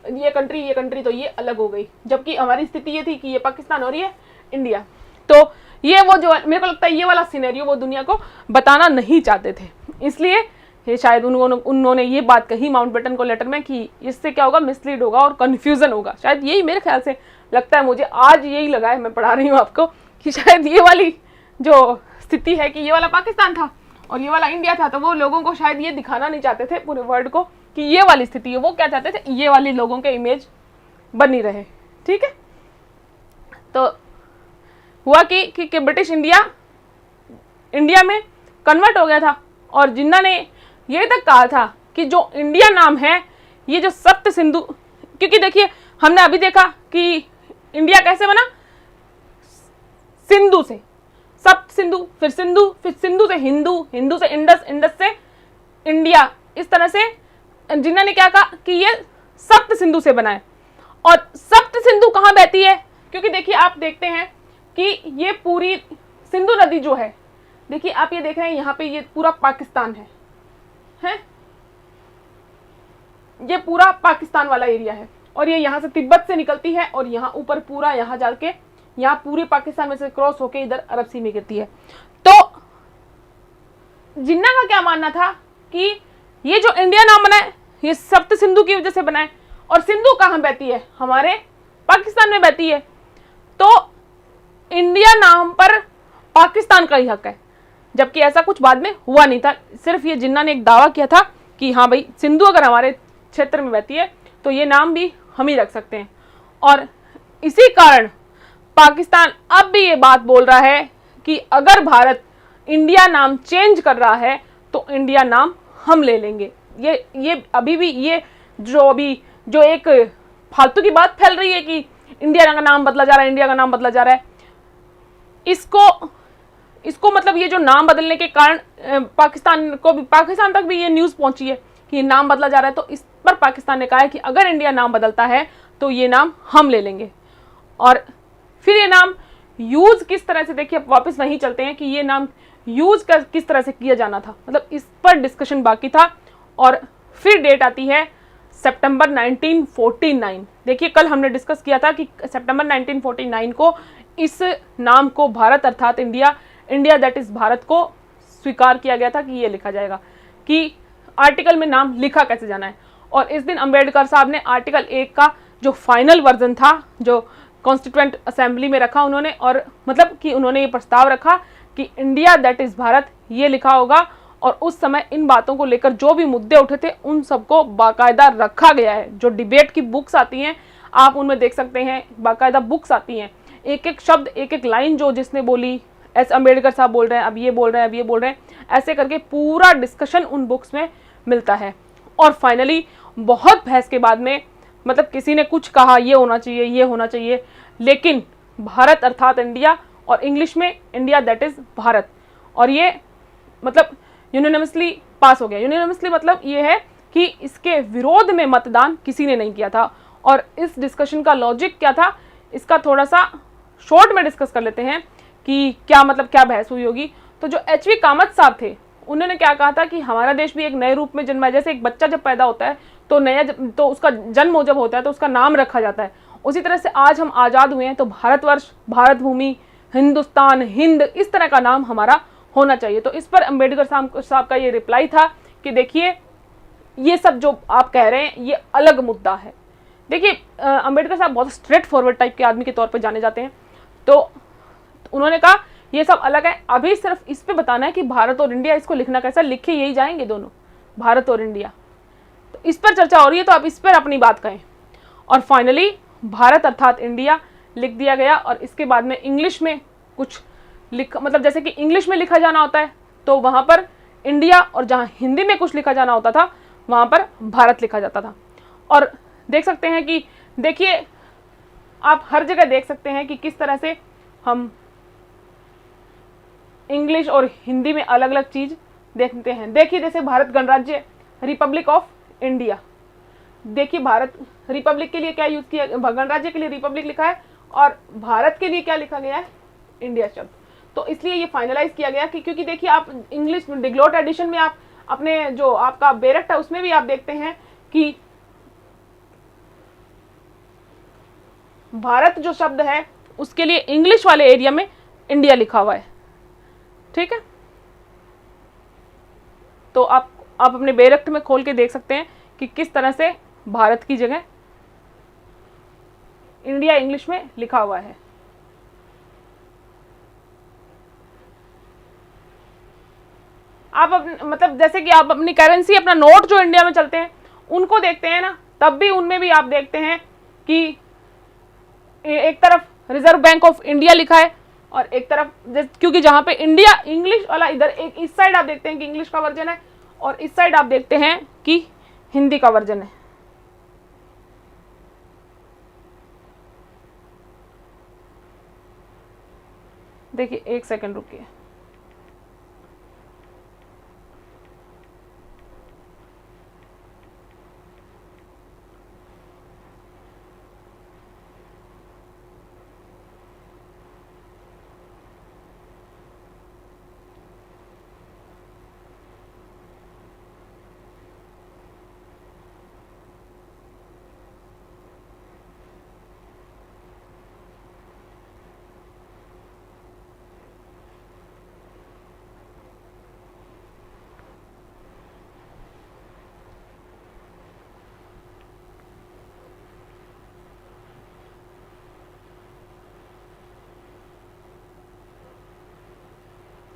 ये कंट्री तो ये अलग हो गई, जबकि हमारी स्थिति ये थी कि ये पाकिस्तान और ये इंडिया। तो ये वो जो मेरे को लगता है ये वाला सिनेरियो वो दुनिया को बताना नहीं चाहते थे, इसलिए ये शायद उन्होंने ये बात कही माउंटबेटन को लेटर में कि इससे क्या होगा, मिसलीड होगा और कन्फ्यूजन होगा। शायद यही मेरे ख्याल से लगता है, मुझे आज यही लगा है, मैं पढ़ा रही हूँ आपको, कि शायद ये वाली जो स्थिति है कि ये वाला पाकिस्तान था और ये वाला इंडिया था, तो वो लोगों को शायद ये दिखाना नहीं चाहते थे पूरे वर्ल्ड को कि ये वाली स्थिति है। वो क्या चाहते थे, ये वाली लोगों के इमेज बनी रहे। ठीक है, तो हुआ कि ब्रिटिश इंडिया में कन्वर्ट हो गया था, और जिन्ना ने ये तक कहा था कि जो इंडिया नाम है ये जो सप्त सिंधु, क्योंकि देखिए हमने अभी देखा कि इंडिया कैसे बना, सिंधु से, सप्त सिंधु, फिर सिंधु से हिंदू से इंडस से इंडिया, इस तरह से जिन्ना ने क्या कहा कि ये सप्त सिंधु से बना है। और सप्त सिंधु कहाँ बहती है? क्योंकि देखिए आप देखते हैं कि ये पूरी सिंधु नदी जो है, देखिए आप ये देख रहे हैं यहाँ पे ये पूरा पाकिस्तान है, ये पूरा पाकिस्तान वाला एरिया है, और ये यहाँ से तिब्बत से निकलती है और यहाँ ऊपर पूरा यहाँ जाके यहाँ पूरे पाकिस्तान में से क्रॉस होके इधर अरब सी में गिरती है। तो जिन्ना का क्या मानना था कि ये जो इंडिया नाम बना है ये सप्त सिंधु की वजह से बना है, और सिंधु कहाँ बहती है, हमारे पाकिस्तान में बहती है, तो इंडिया नाम पर पाकिस्तान का ही हक है, जबकि ऐसा कुछ बाद में हुआ नहीं था। सिर्फ ये जिन्ना ने एक दावा किया था कि हाँ भाई सिंधु अगर हमारे क्षेत्र में बहती है तो ये नाम भी हम ही रख सकते हैं। और इसी कारण पाकिस्तान अब भी ये बात बोल रहा है कि अगर भारत इंडिया नाम चेंज कर रहा है तो इंडिया नाम हम ले लेंगे। ये अभी भी ये जो एक फालतू की बात फैल रही है कि इंडिया का नाम बदला जा रहा है, इंडिया का नाम बदला जा रहा है, इसको मतलब ये जो नाम बदलने के कारण पाकिस्तान तक भी ये न्यूज़ पहुंची है कि नाम बदला जा रहा है, तो इस पर पाकिस्तान ने कहा है कि अगर इंडिया नाम बदलता है तो ये नाम हम ले लेंगे। और फिर ये नाम यूज़ किस तरह से, देखिए वापस वहीं चलते हैं कि ये नाम यूज़ किस तरह से किया जाना था, मतलब इस पर डिस्कशन बाकी था। और फिर डेट आती है सितंबर 1949। देखिए कल हमने डिस्कस किया था कि सितंबर 1949 को इस नाम को भारत अर्थात इंडिया दैट इज भारत को स्वीकार किया गया था कि ये लिखा जाएगा, कि आर्टिकल में नाम लिखा कैसे जाना है। और इस दिन अंबेडकर साहब ने आर्टिकल 1 का जो फाइनल वर्जन था जो कॉन्स्टिट्यूएंट असेंबली में रखा उन्होंने, और मतलब कि उन्होंने ये प्रस्ताव रखा कि इंडिया दैट इज भारत ये लिखा होगा। और उस समय इन बातों को लेकर जो भी मुद्दे उठे थे उन सबको बाकायदा रखा गया है। जो डिबेट की बुक्स आती हैं आप उनमें देख सकते हैं, बाकायदा बुक्स आती हैं, एक एक शब्द एक एक लाइन जो जिसने बोली, एस अम्बेडकर साहब बोल रहे हैं, अब ये बोल रहे हैं, अब ये बोल रहे हैं, ऐसे करके पूरा डिस्कशन उन बुक्स में मिलता है। और फाइनली बहुत बहस के बाद में, मतलब किसी ने कुछ कहा ये होना चाहिए, ये होना चाहिए, लेकिन भारत अर्थात इंडिया और इंग्लिश में इंडिया दैट इज भारत, और ये मतलब यूनानिमसली पास हो गया। यूनिवर्सली मतलब ये है कि इसके विरोध में मतदान किसी ने नहीं किया था। और इस डिस्कशन का लॉजिक क्या था, इसका थोड़ा सा शॉर्ट में डिस्कस कर लेते हैं कि क्या मतलब क्या बहस हुई होगी। तो जो एच.वी. कामत साहब थे, उन्होंने क्या कहा था कि हमारा देश भी एक नए रूप में जन्मा है। जैसे एक बच्चा जब पैदा होता है तो उसका जन्म जब होता है तो उसका नाम रखा जाता है, उसी तरह से आज हम आज़ाद हुए हैं तो भारतवर्ष, भारत भूमि, हिंदुस्तान, हिंद, इस तरह का नाम हमारा होना चाहिए। तो इस पर अंबेडकर साहब का ये रिप्लाई था कि देखिए ये सब जो आप कह रहे हैं ये अलग मुद्दा है। देखिए अंबेडकर साहब बहुत स्ट्रेट फॉरवर्ड टाइप के आदमी के तौर पर जाने जाते हैं, तो उन्होंने कहा ये सब अलग है, अभी सिर्फ इस पे बताना है कि भारत और इंडिया, इसको लिखना कैसा, लिखे यही जाएंगे दोनों, भारत और इंडिया। तो इस पर चर्चा हो रही है, तो आप इस पर अपनी बात कहें। और फाइनली भारत अर्थात इंडिया लिख दिया गया। और इसके बाद में इंग्लिश में कुछ मतलब जैसे कि इंग्लिश में लिखा जाना होता है तो वहाँ पर इंडिया, और जहाँ हिंदी में कुछ लिखा जाना होता था वहाँ पर भारत लिखा जाता था। और देख सकते हैं कि देखिए आप हर जगह देख सकते हैं कि किस तरह से हम इंग्लिश और हिंदी में अलग अलग चीज़ देखते हैं। देखिए जैसे भारत गणराज्य, रिपब्लिक ऑफ इंडिया, देखिए भारत रिपब्लिक के लिए क्या यूज़ किया, गणराज्य के लिए रिपब्लिक लिखा है और भारत के लिए क्या लिखा गया है, इंडिया शब्द। तो इसलिए ये फाइनलाइज किया गया कि क्योंकि देखिए आप इंग्लिश डिग्लोट एडिशन में आप अपने जो आपका बेरेक्ट है उसमें भी आप देखते हैं कि भारत जो शब्द है उसके लिए इंग्लिश वाले एरिया में इंडिया लिखा हुआ है। ठीक है, तो आप अपने बेरेक्ट में खोल के देख सकते हैं कि किस तरह से भारत की जगह इंडिया इंग्लिश में लिखा हुआ है। आप मतलब जैसे कि आप अपनी करेंसी, अपना नोट जो इंडिया में चलते हैं उनको देखते हैं ना, तब भी उनमें भी आप देखते हैं कि एक तरफ रिजर्व बैंक ऑफ इंडिया लिखा है और एक तरफ, क्योंकि जहां पे इंडिया इंग्लिश वाला इधर एक इस साइड आप देखते हैं कि इंग्लिश का वर्जन है और इस साइड आप देखते हैं कि हिंदी का वर्जन है। देखिए एक सेकंड रुकिए।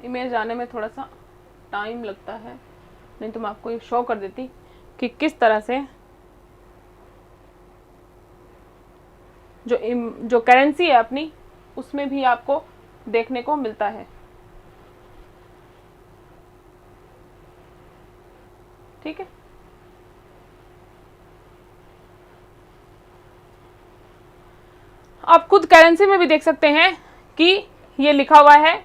इमेज आने में थोड़ा सा टाइम लगता है, नहीं तो मैं आपको ये शो कर देती कि किस तरह से जो करेंसी है अपनी उसमें भी आपको देखने को मिलता है। ठीक है, आप खुद करेंसी में भी देख सकते हैं कि ये लिखा हुआ है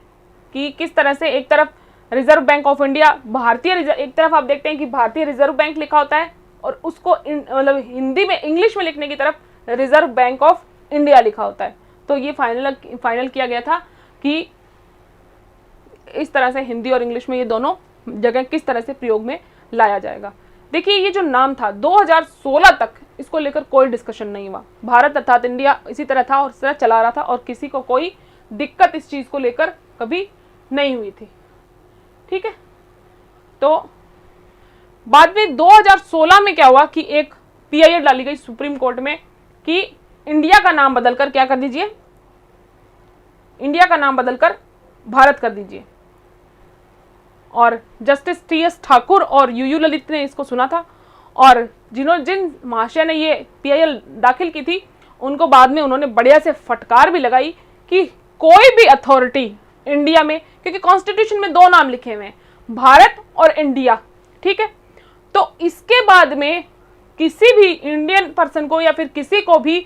कि किस तरह से एक तरफ रिजर्व बैंक ऑफ इंडिया, भारतीय रिजर्व, एक तरफ आप देखते हैं कि भारतीय रिजर्व बैंक लिखा होता है और उसको मतलब हिंदी में इंग्लिश में लिखने की तरफ रिजर्व बैंक ऑफ इंडिया लिखा होता है। तो ये फाइनल किया गया था कि इस तरह से हिंदी और इंग्लिश में ये दोनों जगह किस तरह से प्रयोग में लाया जाएगा। देखिए ये जो नाम था 2016 तक इसको लेकर कोई डिस्कशन नहीं हुआ। भारत अर्थात इंडिया इसी तरह था और इस तरह चला रहा था और किसी को कोई दिक्कत इस चीज़ को लेकर कभी नहीं हुई थी। ठीक है, तो बाद में 2016 में क्या हुआ कि एक पीआईएल डाली गई सुप्रीम कोर्ट में कि इंडिया का नाम बदलकर क्या कर दीजिए, इंडिया का नाम बदलकर भारत कर दीजिए। और जस्टिस टीएस ठाकुर और यूयू ललित ने इसको सुना था और जिन महाशय ने ये पीआईएल दाखिल की थी उनको बाद में उन्होंने बढ़िया से फटकार भी लगाई कि कोई भी अथॉरिटी इंडिया में, क्योंकि कॉन्स्टिट्यूशन में दो नाम लिखे हुए हैं, भारत और इंडिया। ठीक है, तो इसके बाद में किसी भी इंडियन पर्सन को या फिर किसी को भी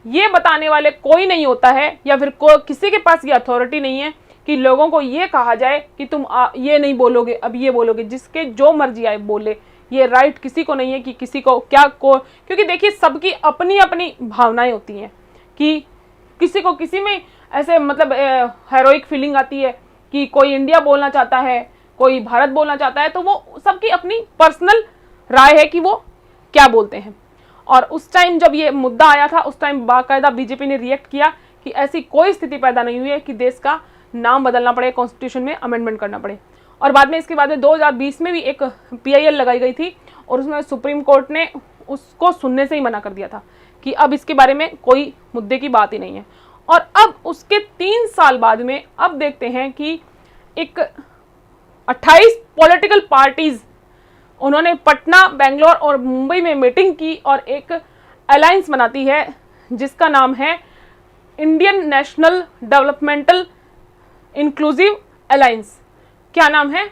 ये बताने वाले कोई नहीं होता है या फिर किसी के पास ये अथॉरिटी नहीं है कि लोगों को ये कहा जाए कि तुम ये नहीं बोलोगे, अब ये बोलोगे, जिसके जो मर्जी आए बोले, ये राइट किसी को नहीं है कि किसी को क्या को, क्योंकि देखिए सबकी अपनी अपनी भावनाएं होती हैं कि किसी को किसी में ऐसे मतलब हेरोइक फीलिंग आती है कि कोई इंडिया बोलना चाहता है, कोई भारत बोलना चाहता है, तो वो सबकी अपनी पर्सनल राय है कि वो क्या बोलते हैं। और उस टाइम जब ये मुद्दा आया था उस टाइम बाकायदा बीजेपी ने रिएक्ट किया कि ऐसी कोई स्थिति पैदा नहीं हुई है कि देश का नाम बदलना पड़े, कॉन्स्टिट्यूशन में अमेंडमेंट करना पड़े। और बाद में इसके बाद में 2020 में भी एक PIL लगाई गई थी और उसमें सुप्रीम कोर्ट ने उसको सुनने से ही मना कर दिया था कि अब इसके बारे में कोई मुद्दे की बात ही नहीं है। और अब उसके 3 साल बाद में अब देखते हैं कि एक 28 पॉलिटिकल पार्टीज उन्होंने पटना, बेंगलोर और मुंबई में मीटिंग की और एक अलायंस बनाती है जिसका नाम है Indian national developmental inclusive alliance. क्या नाम है?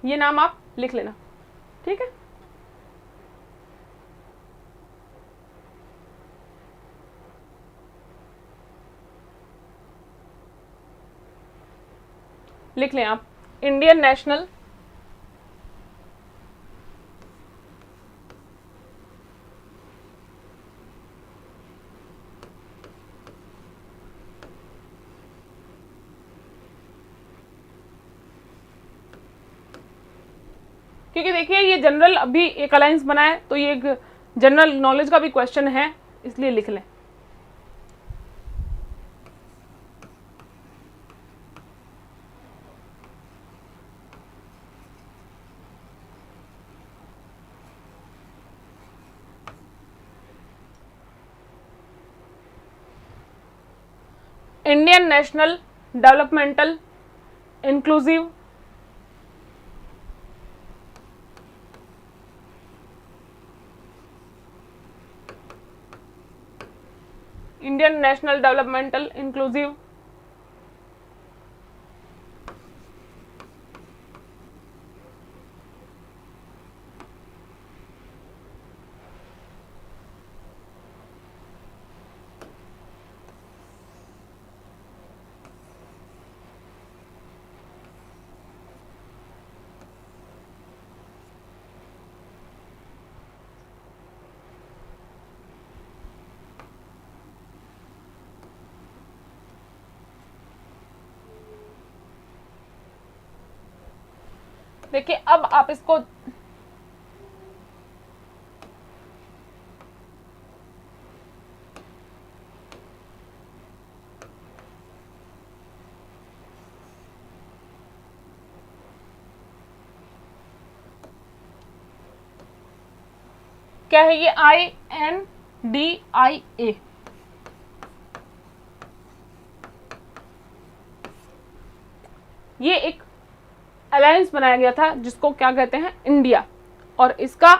ये नाम आप लिख लेना, ठीक है। लिख लें आप, इंडियन नेशनल क्योंकि देखिए ये जनरल अभी एक अलायंस बना है तो ये एक जनरल नॉलेज का भी क्वेश्चन है, इसलिए लिख लें। Indian national developmental inclusive Indian national developmental inclusive देखिए अब आप इसको क्या है, ये INDIA ये एक अलायंस बनाया गया था जिसको क्या कहते हैं, इंडिया। और इसका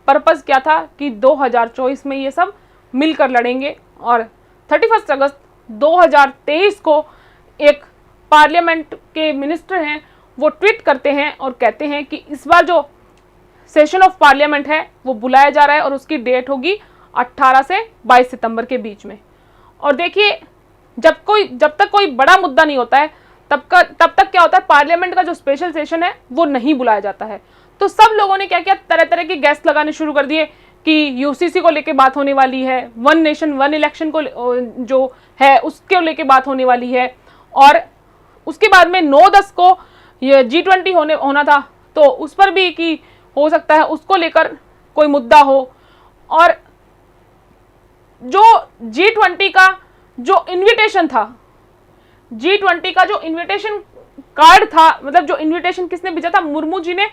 पर्पस क्या था कि 2024 में ये सब मिलकर लड़ेंगे। और 31 अगस्त 2023 को एक पार्लियामेंट के मिनिस्टर हैं वो ट्वीट करते हैं और कहते हैं कि इस बार जो सेशन ऑफ पार्लियामेंट है वो बुलाया जा रहा है और उसकी डेट होगी 18 से 22 सितंबर के बीच में। और देखिए जब तक कोई बड़ा मुद्दा नहीं होता है तब तक क्या होता है, पार्लियामेंट का जो स्पेशल सेशन है वो नहीं बुलाया जाता है। तो सब लोगों ने क्या किया, तरह तरह के गैस लगाने शुरू कर दिए कि UCC को लेके बात होने वाली है, वन नेशन वन इलेक्शन को जो है उसके लेके बात होने वाली है। और उसके बाद में 9-10 को ये G20 होना था तो उस पर भी कि हो सकता है उसको लेकर कोई मुद्दा हो। और जो G20 का जो इन्विटेशन था, G20 का जो इन्विटेशन कार्ड था, मतलब जो इन्विटेशन किसने भेजा था, मुर्मू जी ने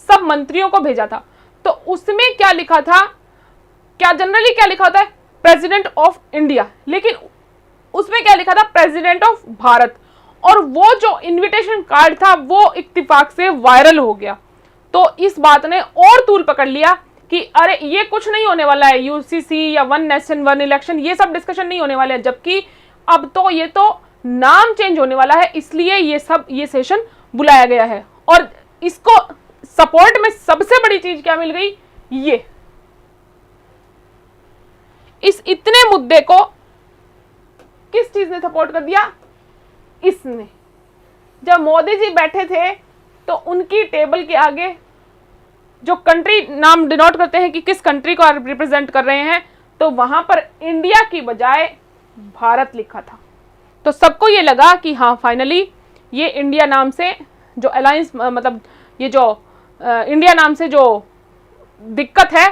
सब मंत्रियों को भेजा था। तो उसमें क्या लिखा था, क्या जनरली क्या लिखा होता है, प्रेसिडेंट ऑफ इंडिया, लेकिन उसमें क्या लिखा था, प्रेसिडेंट ऑफ भारत। और वो जो इन्विटेशन कार्ड था वो इत्तेफाक से वायरल हो गया। तो इस बात ने और तूल पकड़ लिया कि अरे ये कुछ नहीं होने वाला है, UCC या वन नेशन वन इलेक्शन ये सब डिस्कशन नहीं होने वाले हैं, जबकि अब तो ये तो नाम चेंज होने वाला है, इसलिए ये सेशन बुलाया गया है। और इसको सपोर्ट में सबसे बड़ी चीज क्या मिल गई, इस इतने मुद्दे को किस चीज ने सपोर्ट कर दिया? इसने। जब मोदी जी बैठे थे तो उनकी टेबल के आगे जो कंट्री नाम डिनोट करते हैं कि किस कंट्री को रिप्रेजेंट कर रहे हैं, तो वहां पर इंडिया की बजाय भारत लिखा था। तो सबको ये लगा कि हाँ फाइनली ये इंडिया नाम से जो अलायंस, मतलब ये जो इंडिया नाम से जो दिक्कत है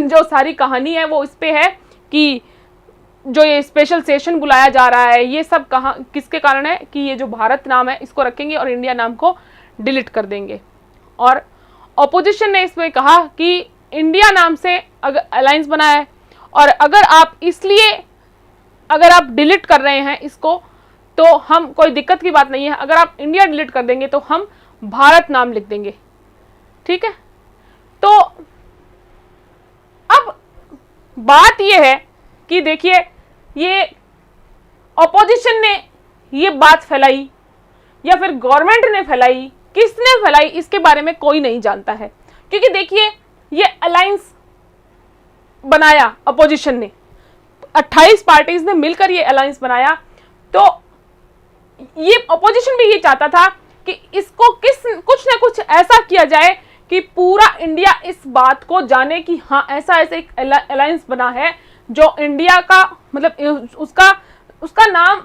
जो सारी कहानी है वो इस पे है कि जो ये स्पेशल सेशन बुलाया जा रहा है ये सब कहाँ किसके कारण है कि ये जो भारत नाम है इसको रखेंगे और इंडिया नाम को डिलीट कर देंगे। और ऑपोजिशन ने इसमें कहा कि इंडिया नाम से अगर अलायंस बना है और अगर आप डिलीट कर रहे हैं इसको तो हम, कोई दिक्कत की बात नहीं है, अगर आप इंडिया डिलीट कर देंगे तो हम भारत नाम लिख देंगे। ठीक है, तो अब बात यह है कि देखिए ये ऑपोजिशन ने ये बात फैलाई या फिर गवर्नमेंट ने फैलाई, किसने फैलाई इसके बारे में कोई नहीं जानता है। क्योंकि देखिए ये अलायंस बनाया अपोजिशन ने, 28 पार्टीज ने मिलकर ये अलायंस बनाया, तो ये अपोजिशन भी ये चाहता था कि इसको कुछ ना कुछ ऐसा किया जाए कि पूरा इंडिया इस बात को जाने कि हाँ ऐसा एक अलायंस बना है जो इंडिया का, मतलब उसका नाम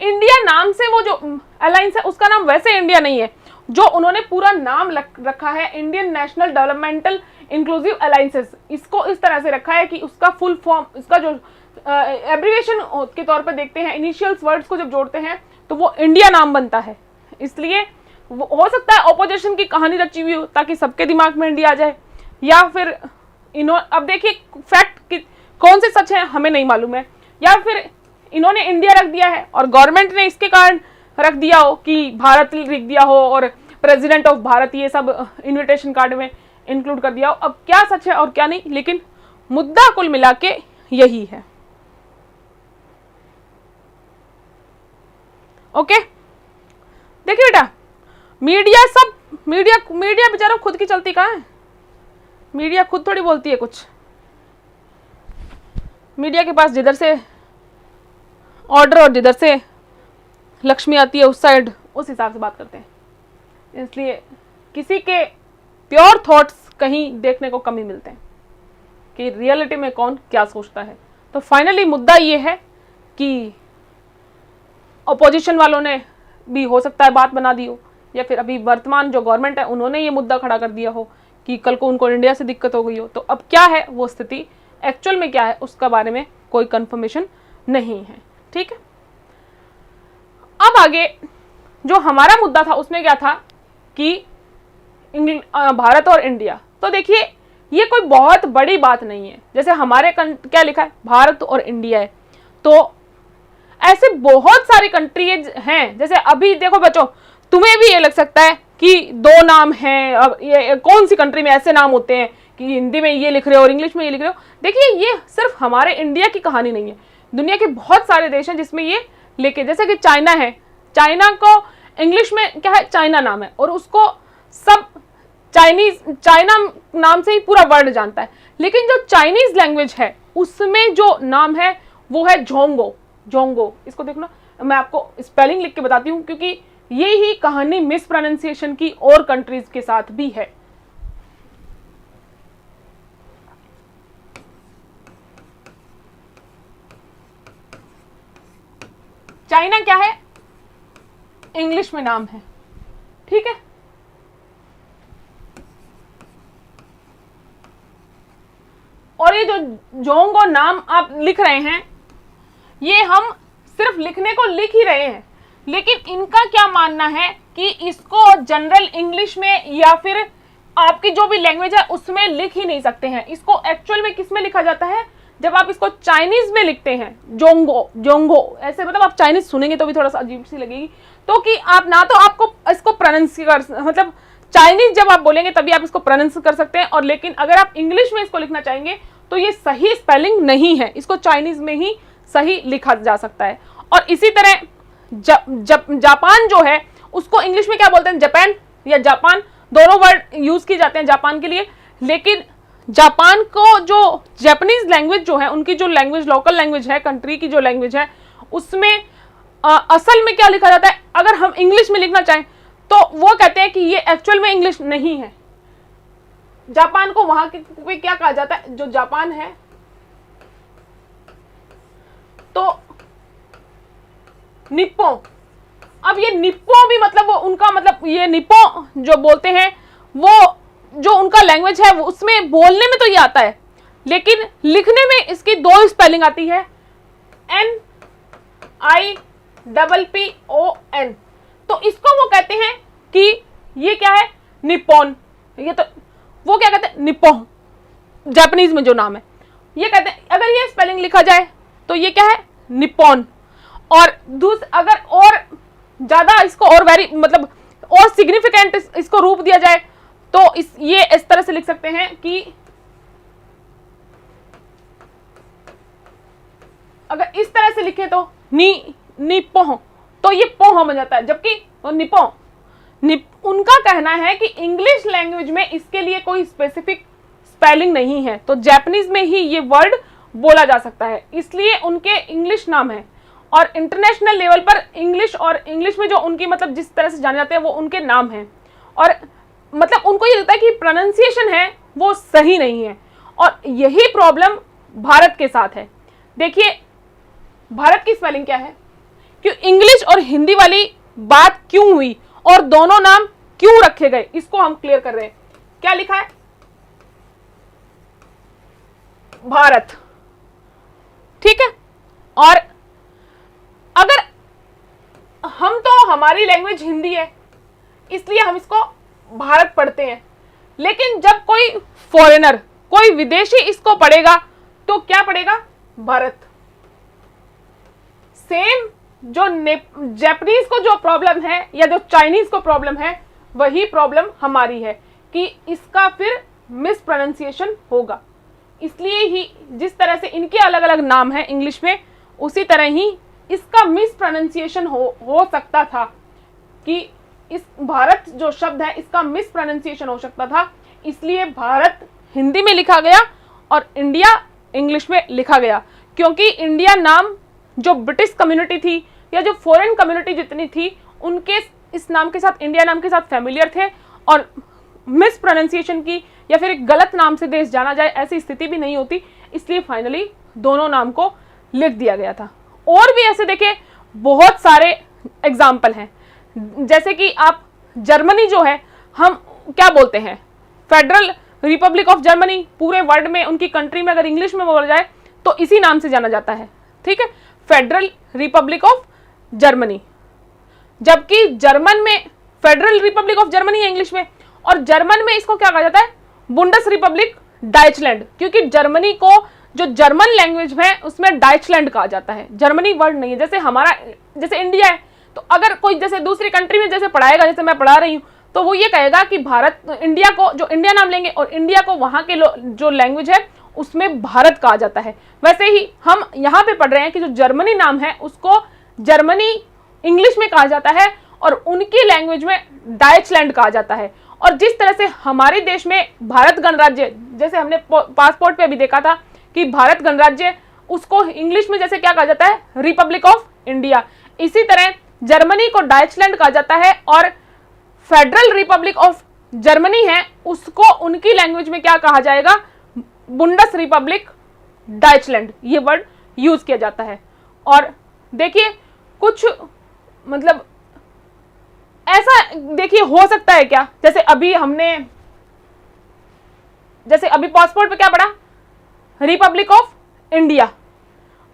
इंडिया नाम से, वो जो अलायंस है उसका नाम वैसे इंडिया नहीं है, जो उन्होंने पूरा नाम रखा है Indian national developmental inclusive alliances, इसको इस तरह से रखा है कि उसका फुल फॉर्म, इसका जो एब्रिविएशन के तौर पर देखते हैं, इनिशियल्स वर्ड्स को जब जोड़ते हैं तो वो इंडिया नाम बनता है। इसलिए हो सकता है ऑपोजिशन की कहानी रची हुई हो ताकि सबके दिमाग में इंडिया आ जाए, या फिर अब देखिए फैक्ट कौन से सच है हमें नहीं मालूम है, या फिर इन्होंने इंडिया रख दिया है और गवर्नमेंट ने इसके कारण रख दिया हो कि भारत लिख दिया हो और प्रेसिडेंट ऑफ भारत ये सब इनविटेशन कार्ड में इंक्लूड कर दिया हो। अब क्या सच है और क्या नहीं, लेकिन मुद्दा कुल मिला के यही है। ओके, देखिए बेटा, मीडिया बेचारा खुद की चलती कहाँ है, मीडिया खुद थोड़ी बोलती है कुछ। मीडिया के पास जिधर से ऑर्डर और जिधर से लक्ष्मी आती है उस साइड उस हिसाब से बात करते हैं। इसलिए किसी के प्योर थॉट्स कहीं देखने को कम ही मिलते हैं कि रियलिटी में कौन क्या सोचता है। तो फाइनली मुद्दा ये है कि अपोजिशन वालों ने भी हो सकता है बात बना दी हो, या फिर अभी वर्तमान जो गवर्नमेंट है उन्होंने ये मुद्दा खड़ा कर दिया हो कि कल को उनको इंडिया से दिक्कत हो गई हो। तो अब क्या है वो स्थिति, एक्चुअल में क्या है उसका बारे में कोई कंफर्मेशन नहीं है। ठीक है, अब आगे जो हमारा मुद्दा था उसमें क्या था कि भारत और इंडिया। तो देखिए ये कोई बहुत बड़ी बात नहीं है, जैसे हमारे क्या लिखा है भारत और इंडिया है, तो ऐसे बहुत सारी कंट्रीज हैं। जैसे अभी देखो बच्चों, तुम्हें भी ये लग सकता है कि दो नाम हैं, अब ये कौन सी कंट्री में ऐसे नाम होते हैं कि हिंदी में ये लिख रहे हो और इंग्लिश में ये लिख रहे हो। देखिए ये सिर्फ हमारे इंडिया की कहानी नहीं है, दुनिया के बहुत सारे देश हैं जिसमें ये लेके, जैसे कि चाइना है, चाइना को इंग्लिश में क्या है, चाइना नाम है और उसको सब चाइना नाम से ही पूरा वर्ल्ड जानता है। लेकिन जो चाइनीज लैंग्वेज है उसमें जो नाम है वो है जोंगो। इसको देखना, मैं आपको स्पेलिंग लिख के बताती हूँ क्योंकि ये ही कहानी मिस प्रोनाउंसिएशन की और कंट्रीज के साथ भी है। चाइना क्या है, इंग्लिश में नाम है। ठीक है, और ये जो जोंगो नाम आप लिख रहे हैं ये हम सिर्फ लिखने को लिख ही रहे हैं, लेकिन इनका क्या मानना है कि इसको जनरल इंग्लिश में या फिर आपकी जो भी लैंग्वेज है उसमें लिख ही नहीं सकते हैं। इसको एक्चुअल में किस में लिखा जाता है, जब आप इसको चाइनीज में लिखते हैं जोंगो ऐसे, मतलब आप चाइनीज सुनेंगे तो भी थोड़ा सा अजीब सी लगेगी, तो कि आप ना तो आपको इसको प्रोनाउंस कर, मतलब चाइनीज जब आप बोलेंगे तभी आप इसको प्रोनाउंस कर सकते हैं, और लेकिन अगर आप इंग्लिश में इसको लिखना चाहेंगे तो ये सही स्पेलिंग नहीं है, इसको चाइनीज में ही सही लिखा जा सकता है। और इसी तरह जापान जो है उसको इंग्लिश में क्या बोलते हैं, जापान या जापान, दोनों वर्ड यूज किए जाते हैं जापान के लिए, लेकिन जापान को जो जापानीज लैंग्वेज जो है, उनकी जो लैंग्वेज लोकल लैंग्वेज है, कंट्री की जो लैंग्वेज है, उसमें असल में क्या लिखा जाता है, अगर हम इंग्लिश में लिखना चाहें तो वो कहते हैं कि ये एक्चुअल में इंग्लिश नहीं है। जापान को वहां के क्या कहा जाता है, जो जापान है तो निप्पो। अब ये निप्पो भी मतलब वो उनका मतलब ये निप्पो जो बोलते हैं वो जो उनका लैंग्वेज है वो उसमें बोलने में तो ये आता है, लेकिन लिखने में इसकी दो स्पेलिंग आती है, NIPPON। तो इसको वो कहते हैं कि ये क्या है, निप्पॉन। ये तो वो क्या कहते हैं, निप्पो, जापानीज में जो नाम है ये कहते हैं। अगर ये स्पेलिंग लिखा जाए तो ये क्या है, निप्पॉन। और अगर और ज्यादा इसको और वेरी मतलब और सिग्निफिकेंट इसको रूप दिया जाए तो ये इस तरह से लिख सकते हैं कि अगर इस तरह से लिखे तो निप्पो, तो ये पोह बन जाता है, जबकि निप्पो उनका कहना है कि इंग्लिश लैंग्वेज में इसके लिए कोई स्पेसिफिक स्पेलिंग नहीं है, तो जापानीज में ही ये वर्ड बोला जा सकता है, इसलिए उनके इंग्लिश नाम है। और इंटरनेशनल लेवल पर इंग्लिश और इंग्लिश में जो उनकी मतलब जिस तरह से जाने जाते हैं वो उनके नाम हैं, और मतलब उनको ये लगता है कि प्रोनाउंसिएशन है वो सही नहीं है, और यही प्रॉब्लम भारत के साथ है। देखिए भारत की स्पेलिंग क्या है, कि इंग्लिश और हिंदी वाली बात क्यों हुई और दोनों नाम क्यों रखे गए, इसको हम क्लियर कर रहे हैं। क्या लिखा है, भारत, ठीक है। और अगर हम तो हमारी लैंग्वेज हिंदी है इसलिए हम इसको भारत पढ़ते हैं, लेकिन जब कोई फॉरेनर कोई विदेशी इसको पढ़ेगा तो क्या पढ़ेगा, भारत। सेम जो जापानीज को जो प्रॉब्लम है या जो चाइनीज को प्रॉब्लम है वही प्रॉब्लम हमारी है कि इसका फिर मिस प्रोनाउंसिएशन होगा। इसलिए ही जिस तरह से इनके अलग अलग नाम हैं इंग्लिश में, उसी तरह ही इसका मिस प्रोनाउंसिएशन हो सकता था, कि इस भारत जो शब्द है इसका मिस प्रोनाउंसिएशन हो सकता था, इसलिए भारत हिंदी में लिखा गया और इंडिया इंग्लिश में लिखा गया। क्योंकि इंडिया नाम जो ब्रिटिश कम्युनिटी थी या जो फॉरेन कम्युनिटी जितनी थी उनके इस नाम के साथ, इंडिया नाम के साथ फैमिलियर थे, और मिस प्रोनाउंसिएशन की या फिर एक गलत नाम से देश जाना जाए ऐसी स्थिति भी नहीं होती, इसलिए फाइनली दोनों नाम को लिख दिया गया था। और भी ऐसे देखें बहुत सारे एग्जाम्पल हैं, जैसे कि आप जर्मनी जो है हम क्या बोलते हैं, फेडरल रिपब्लिक ऑफ जर्मनी। पूरे वर्ल्ड में उनकी कंट्री में अगर इंग्लिश में बोला जाए तो इसी नाम से जाना जाता है, ठीक है, फेडरल रिपब्लिक ऑफ जर्मनी। जबकि जर्मन में फेडरल रिपब्लिक ऑफ जर्मनी है इंग्लिश में, और जर्मन में इसको क्या कहा जाता है, बुंडस रिपब्लिक डाइचलैंड, क्योंकि जर्मनी को जो जर्मन लैंग्वेज है उसमें डाइचलैंड कहा जाता है, जर्मनी वर्ड नहीं है। जैसे हमारा जैसे इंडिया है, तो अगर कोई जैसे दूसरी कंट्री में जैसे पढ़ाएगा, जैसे मैं पढ़ा रही हूँ, तो वो ये कहेगा कि भारत, इंडिया को जो इंडिया नाम लेंगे और इंडिया को वहां के जो लैंग्वेज है उसमें भारत कहा जाता है। वैसे ही हम यहाँ पे पढ़ रहे हैं कि जो जर्मनी नाम है उसको जर्मनी इंग्लिश में कहा जाता है और उनकी लैंग्वेज में डाइचलैंड कहा जाता है। और जिस तरह से हमारे देश में भारत गणराज्य, जैसे हमने पासपोर्ट पे अभी देखा था कि भारत गणराज्य, उसको इंग्लिश में जैसे क्या कहा जाता है, रिपब्लिक ऑफ इंडिया, इसी तरह जर्मनी को डाइचलैंड कहा जाता है, और फेडरल रिपब्लिक ऑफ जर्मनी है उसको उनकी लैंग्वेज में क्या कहा जाएगा, बुंडस रिपब्लिक डाइचलैंड, ये वर्ड यूज किया जाता है। और देखिए कुछ मतलब ऐसा देखिए हो सकता है क्या, जैसे अभी पासपोर्ट पे क्या पढ़ा, रिपब्लिक ऑफ इंडिया,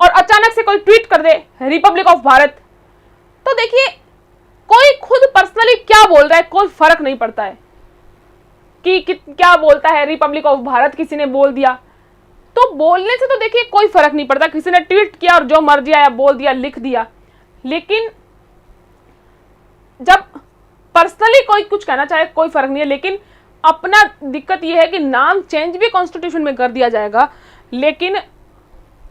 और अचानक से कोई ट्वीट कर दे रिपब्लिक ऑफ भारत, तो देखिए कोई खुद पर्सनली क्या बोल रहा है कोई फर्क नहीं पड़ता है कि क्या बोलता है, रिपब्लिक ऑफ भारत किसी ने बोल दिया, तो बोलने से तो देखिए कोई फर्क नहीं पड़ता, किसी ने ट्वीट किया और जो मर्जी आया बोल दिया, लिख दिया। लेकिन जब पर्सनली कोई कुछ कहना चाहे कोई फर्क नहीं है, लेकिन अपना दिक्कत यह है कि नाम चेंज भी कॉन्स्टिट्यूशन में कर दिया जाएगा, लेकिन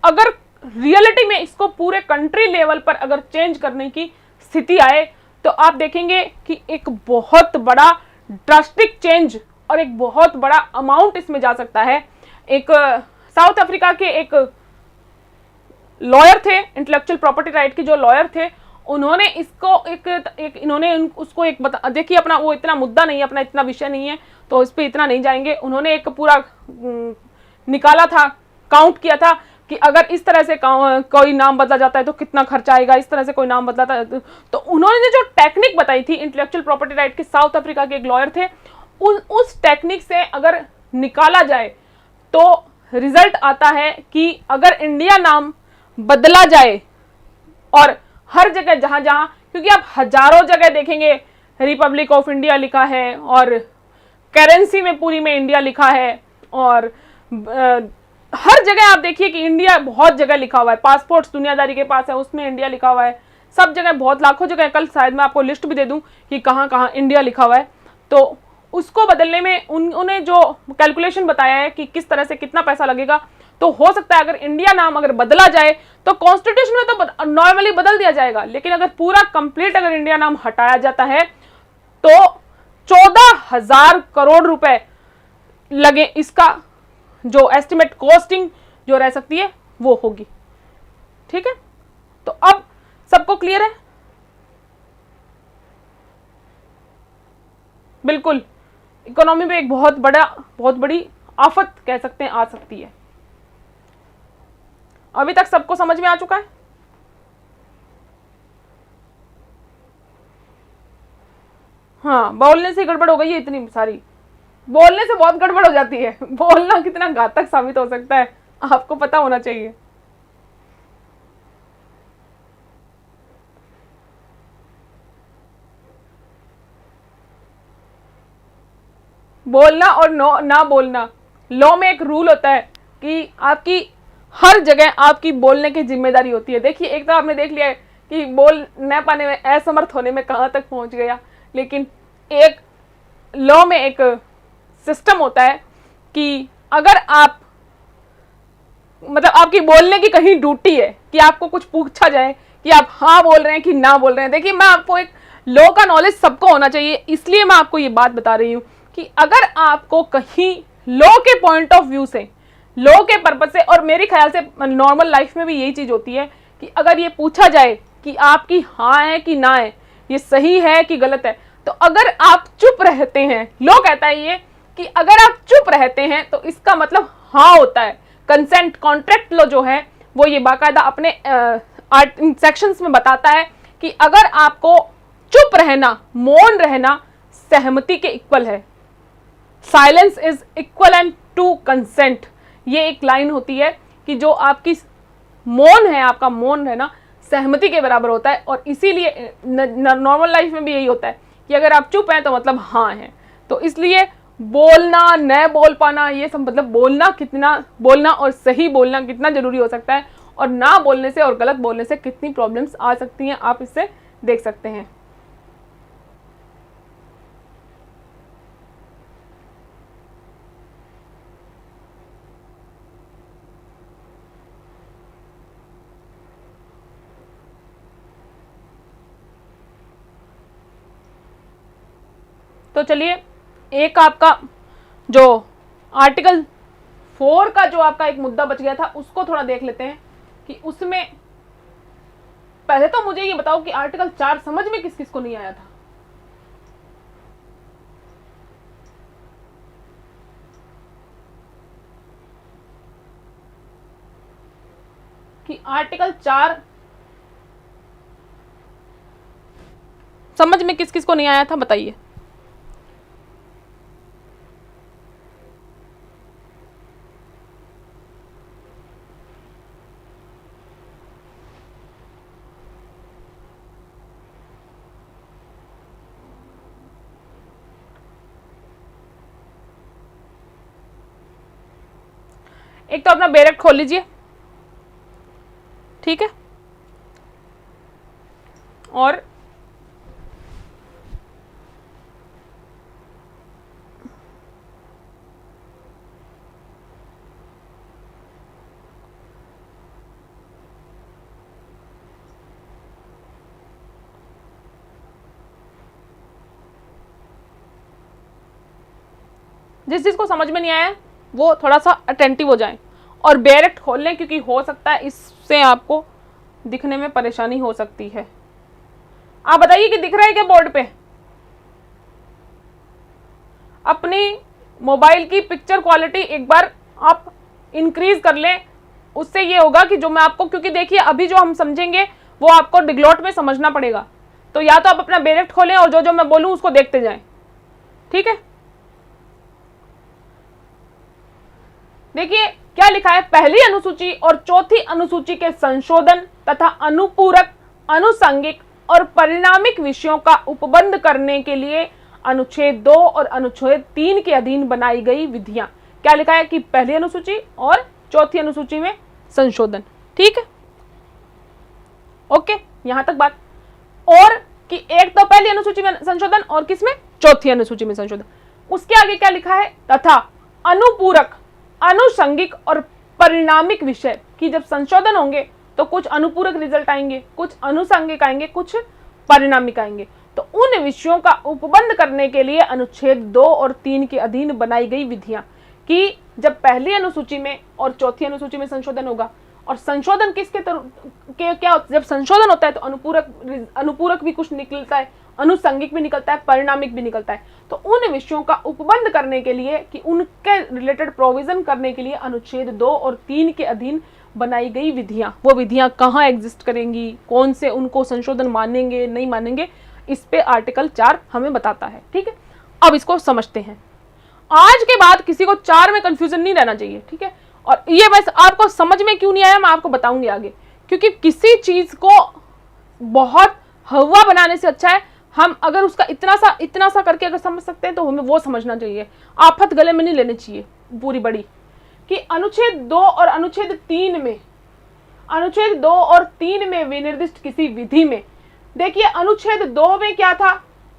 अगर रियलिटी में इसको पूरे कंट्री लेवल पर अगर चेंज करने की स्थिति आए तो आप देखेंगे कि एक बहुत बड़ा ड्रास्टिक चेंज और एक बहुत बड़ा अमाउंट इसमें जा सकता है। एक साउथ अफ्रीका के एक लॉयर थे, इंटेलेक्चुअल प्रॉपर्टी राइट के जो लॉयर थे, उन्होंने इसको एक इन्होंने उसको एक बता, देखिए अपना वो इतना मुद्दा नहीं है, अपना इतना विषय नहीं है, तो इस पर इतना नहीं जाएंगे। उन्होंने एक पूरा निकाला था, काउंट किया था कि अगर इस तरह से कोई नाम बदला जाता है तो कितना खर्चा आएगा, इस तरह से कोई नाम बदलाता है तो उन्होंने जो टेक्निक बताई थी, इंटेलेक्चुअल प्रॉपर्टी राइट के साउथ अफ्रीका के एक लॉयर थे, उस टेक्निक से अगर निकाला जाए तो रिजल्ट आता है कि अगर इंडिया नाम बदला जाए और हर जगह जहां जहां, क्योंकि आप हजारों जगह देखेंगे रिपब्लिक ऑफ इंडिया लिखा है और करेंसी में पूरी में इंडिया लिखा है, और हर जगह आप देखिए कि इंडिया बहुत जगह लिखा हुआ है, पासपोर्ट्स दुनियादारी के पास है उसमें इंडिया लिखा हुआ है, सब जगह बहुत लाखों जगह, कल शायद मैं आपको लिस्ट भी दे दूं कि कहां कहां इंडिया लिखा हुआ है। तो उसको बदलने में उन्हें जो कैलकुलेशन बताया है कि किस तरह से कितना पैसा लगेगा, तो हो सकता है अगर इंडिया नाम अगर बदला जाए तो कॉन्स्टिट्यूशन में तो नॉर्मली बदल दिया जाएगा, लेकिन अगर पूरा कंप्लीट अगर इंडिया नाम हटाया जाता है तो 14,000 करोड़ रुपए लगे, इसका जो एस्टिमेट कॉस्टिंग जो रह सकती है वो होगी। ठीक है, तो अब सबको क्लियर है? बिल्कुल, इकोनॉमी में एक बहुत बड़ी आफत कह सकते हैं आ सकती है। अभी तक सबको समझ में आ चुका है? हाँ, बोलने से गड़बड़ हो गई है इतनी सारी, बोलने से बहुत गड़बड़ हो जाती है। बोलना कितना घातक साबित हो सकता है आपको पता होना चाहिए। बोलना और ना बोलना, लॉ में एक रूल होता है कि आपकी हर जगह आपकी बोलने की जिम्मेदारी होती है। देखिए, एक तो आपने देख लिया है कि बोल न पाने में, असमर्थ होने में कहां तक पहुंच गया, लेकिन एक लॉ में एक सिस्टम होता है कि अगर आप, मतलब आपकी बोलने की कहीं ड्यूटी है कि आपको कुछ पूछा जाए कि आप हाँ बोल रहे हैं कि ना बोल रहे हैं। देखिए, मैं आपको एक लॉ का नॉलेज सबको होना चाहिए, इसलिए मैं आपको ये बात बता रही हूं कि अगर आपको कहीं लॉ के पॉइंट ऑफ व्यू से, लॉ के पर्पज से, और मेरे ख्याल से नॉर्मल लाइफ में भी यही चीज होती है कि अगर ये पूछा जाए कि आपकी हाँ है कि ना है, ये सही है कि गलत है, तो अगर आप चुप रहते हैं, लॉ कहता है ये कि अगर आप चुप रहते हैं तो इसका मतलब हाँ होता है। कंसेंट कॉन्ट्रैक्ट लॉ जो है वो ये बाकायदा अपने सेक्शंस में बताता है कि अगर आपको चुप रहना, मौन रहना सहमति के इक्वल है, silence is equal and to consent, ये एक लाइन होती है कि जो आपकी मौन है, आपका मौन रहना सहमति के बराबर होता है। और इसीलिए नॉर्मल लाइफ में भी यही होता है कि अगर आप चुप हैं तो मतलब हाँ है। तो इसलिए बोलना, न बोल पाना, ये सब मतलब बोलना और सही बोलना कितना जरूरी हो सकता है, और ना बोलने से और गलत बोलने से कितनी प्रॉब्लम्स आ सकती हैं, आप इससे देख सकते हैं। तो चलिए, एक आपका जो आर्टिकल 4 का जो आपका एक मुद्दा बच गया था उसको थोड़ा देख लेते हैं कि उसमें पहले तो मुझे ये बताओ कि आर्टिकल 4 समझ में किस किस को नहीं आया था? कि आर्टिकल 4 समझ में किस किस को नहीं आया था, बताइए। एक तो अपना बैरक खोल लीजिए, ठीक है, और जिस जिसको समझ में नहीं आया वो थोड़ा सा अटेंटिव हो जाएं और डायरेक्ट खोल लें, क्योंकि हो सकता है इससे आपको दिखने में परेशानी हो सकती है। आप बताइए कि दिख रहा है क्या बोर्ड पे? अपनी मोबाइल की पिक्चर क्वालिटी एक बार आप इंक्रीज कर लें, उससे ये होगा कि जो मैं आपको, क्योंकि देखिए अभी जो हम समझेंगे वो आपको डिग्लॉट में समझना पड़ेगा, तो या तो आप अपना डायरेक्ट खोलें और जो जो मैं बोलूं उसको देखते जाएं, ठीक है। देखिए क्या लिखा है, पहली अनुसूची और चौथी अनुसूची के संशोधन तथा अनुपूरक, अनुषंगिक और परिणामिक विषयों का उपबंध करने के लिए अनुच्छेद 2 और अनुच्छेद 3 के अधीन बनाई गई विधियां। क्या लिखा है कि पहली अनुसूची और चौथी अनुसूची में संशोधन, ठीक है, ओके, यहां तक बात। और कि एक तो पहली अनुसूची में संशोधन और किसमें, चौथी अनुसूची में संशोधन। उसके आगे क्या लिखा है, तथा अनुपूरक, अनुषंगिक और परिणामिक विषय की जब संशोधन होंगे तो कुछ अनुपूरक रिजल्ट आएंगे, कुछ अनुषंगिक आएंगे, कुछ परिणामिक आएंगे। तो उन विषयों का उपबंध करने के लिए अनुच्छेद 2 और 3 के अधीन बनाई गई विधियां, कि जब पहली अनुसूची में और चौथी अनुसूची में संशोधन होगा, और संशोधन किसके क्या, जब संशोधन होता है तो अनुपूरक भी कुछ निकलता है, अनुषंगिक भी निकलता है, परिणामिक भी निकलता है। तो उन विषयों का उपबंध करने के लिए, कि उनके रिलेटेड प्रोविजन करने के लिए अनुच्छेद 2 और 3 के अधीन बनाई गई विधियां, वो विधियां कहाँ एग्जिस्ट करेंगी, कौन से उनको संशोधन मानेंगे नहीं मानेंगे, इस पे आर्टिकल 4 हमें बताता है, ठीक है। अब इसको समझते हैं। आज के बाद किसी को 4 में कंफ्यूजन नहीं रहना चाहिए, ठीक है। और ये बस आपको समझ में क्यों नहीं आया मैं आपको बताऊंगी आगे, क्योंकि किसी चीज को बहुत हवा बनाने से अच्छा है हम अगर उसका इतना सा करके अगर समझ सकते हैं तो हमें वो समझना चाहिए, आफत गले में नहीं लेनी चाहिए पूरी बड़ी। कि अनुच्छेद 2 और अनुच्छेद 3 में, अनुच्छेद 2 और 3 में विनिर्दिष्ट किसी विधि में, देखिए अनुच्छेद 2 में क्या था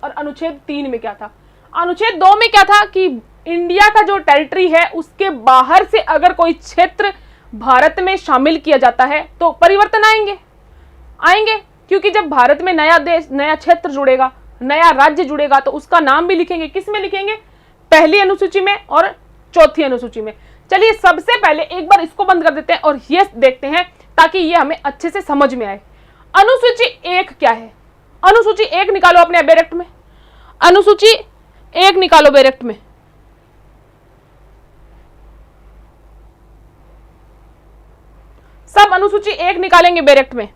और अनुच्छेद 3 में क्या था। अनुच्छेद 2 में क्या था कि इंडिया का जो टेरिटरी है उसके बाहर से अगर कोई क्षेत्र भारत में शामिल किया जाता है तो परिवर्तन आएंगे, क्योंकि जब भारत में नया देश, नया क्षेत्र जुड़ेगा, नया राज्य जुड़ेगा तो उसका नाम भी लिखेंगे, किस में लिखेंगे, पहली अनुसूची में और चौथी अनुसूची में। चलिए सबसे पहले एक बार इसको बंद कर देते हैं और ये देखते हैं ताकि ये हमें अच्छे से समझ में आए। अनुसूची 1 क्या है, अनुसूची 1 निकालो अपने बैरेक्ट में, अनुसूची 1 निकालो बैरेक्ट में। सब अनुसूची 1 निकालेंगे बैरेक्ट में।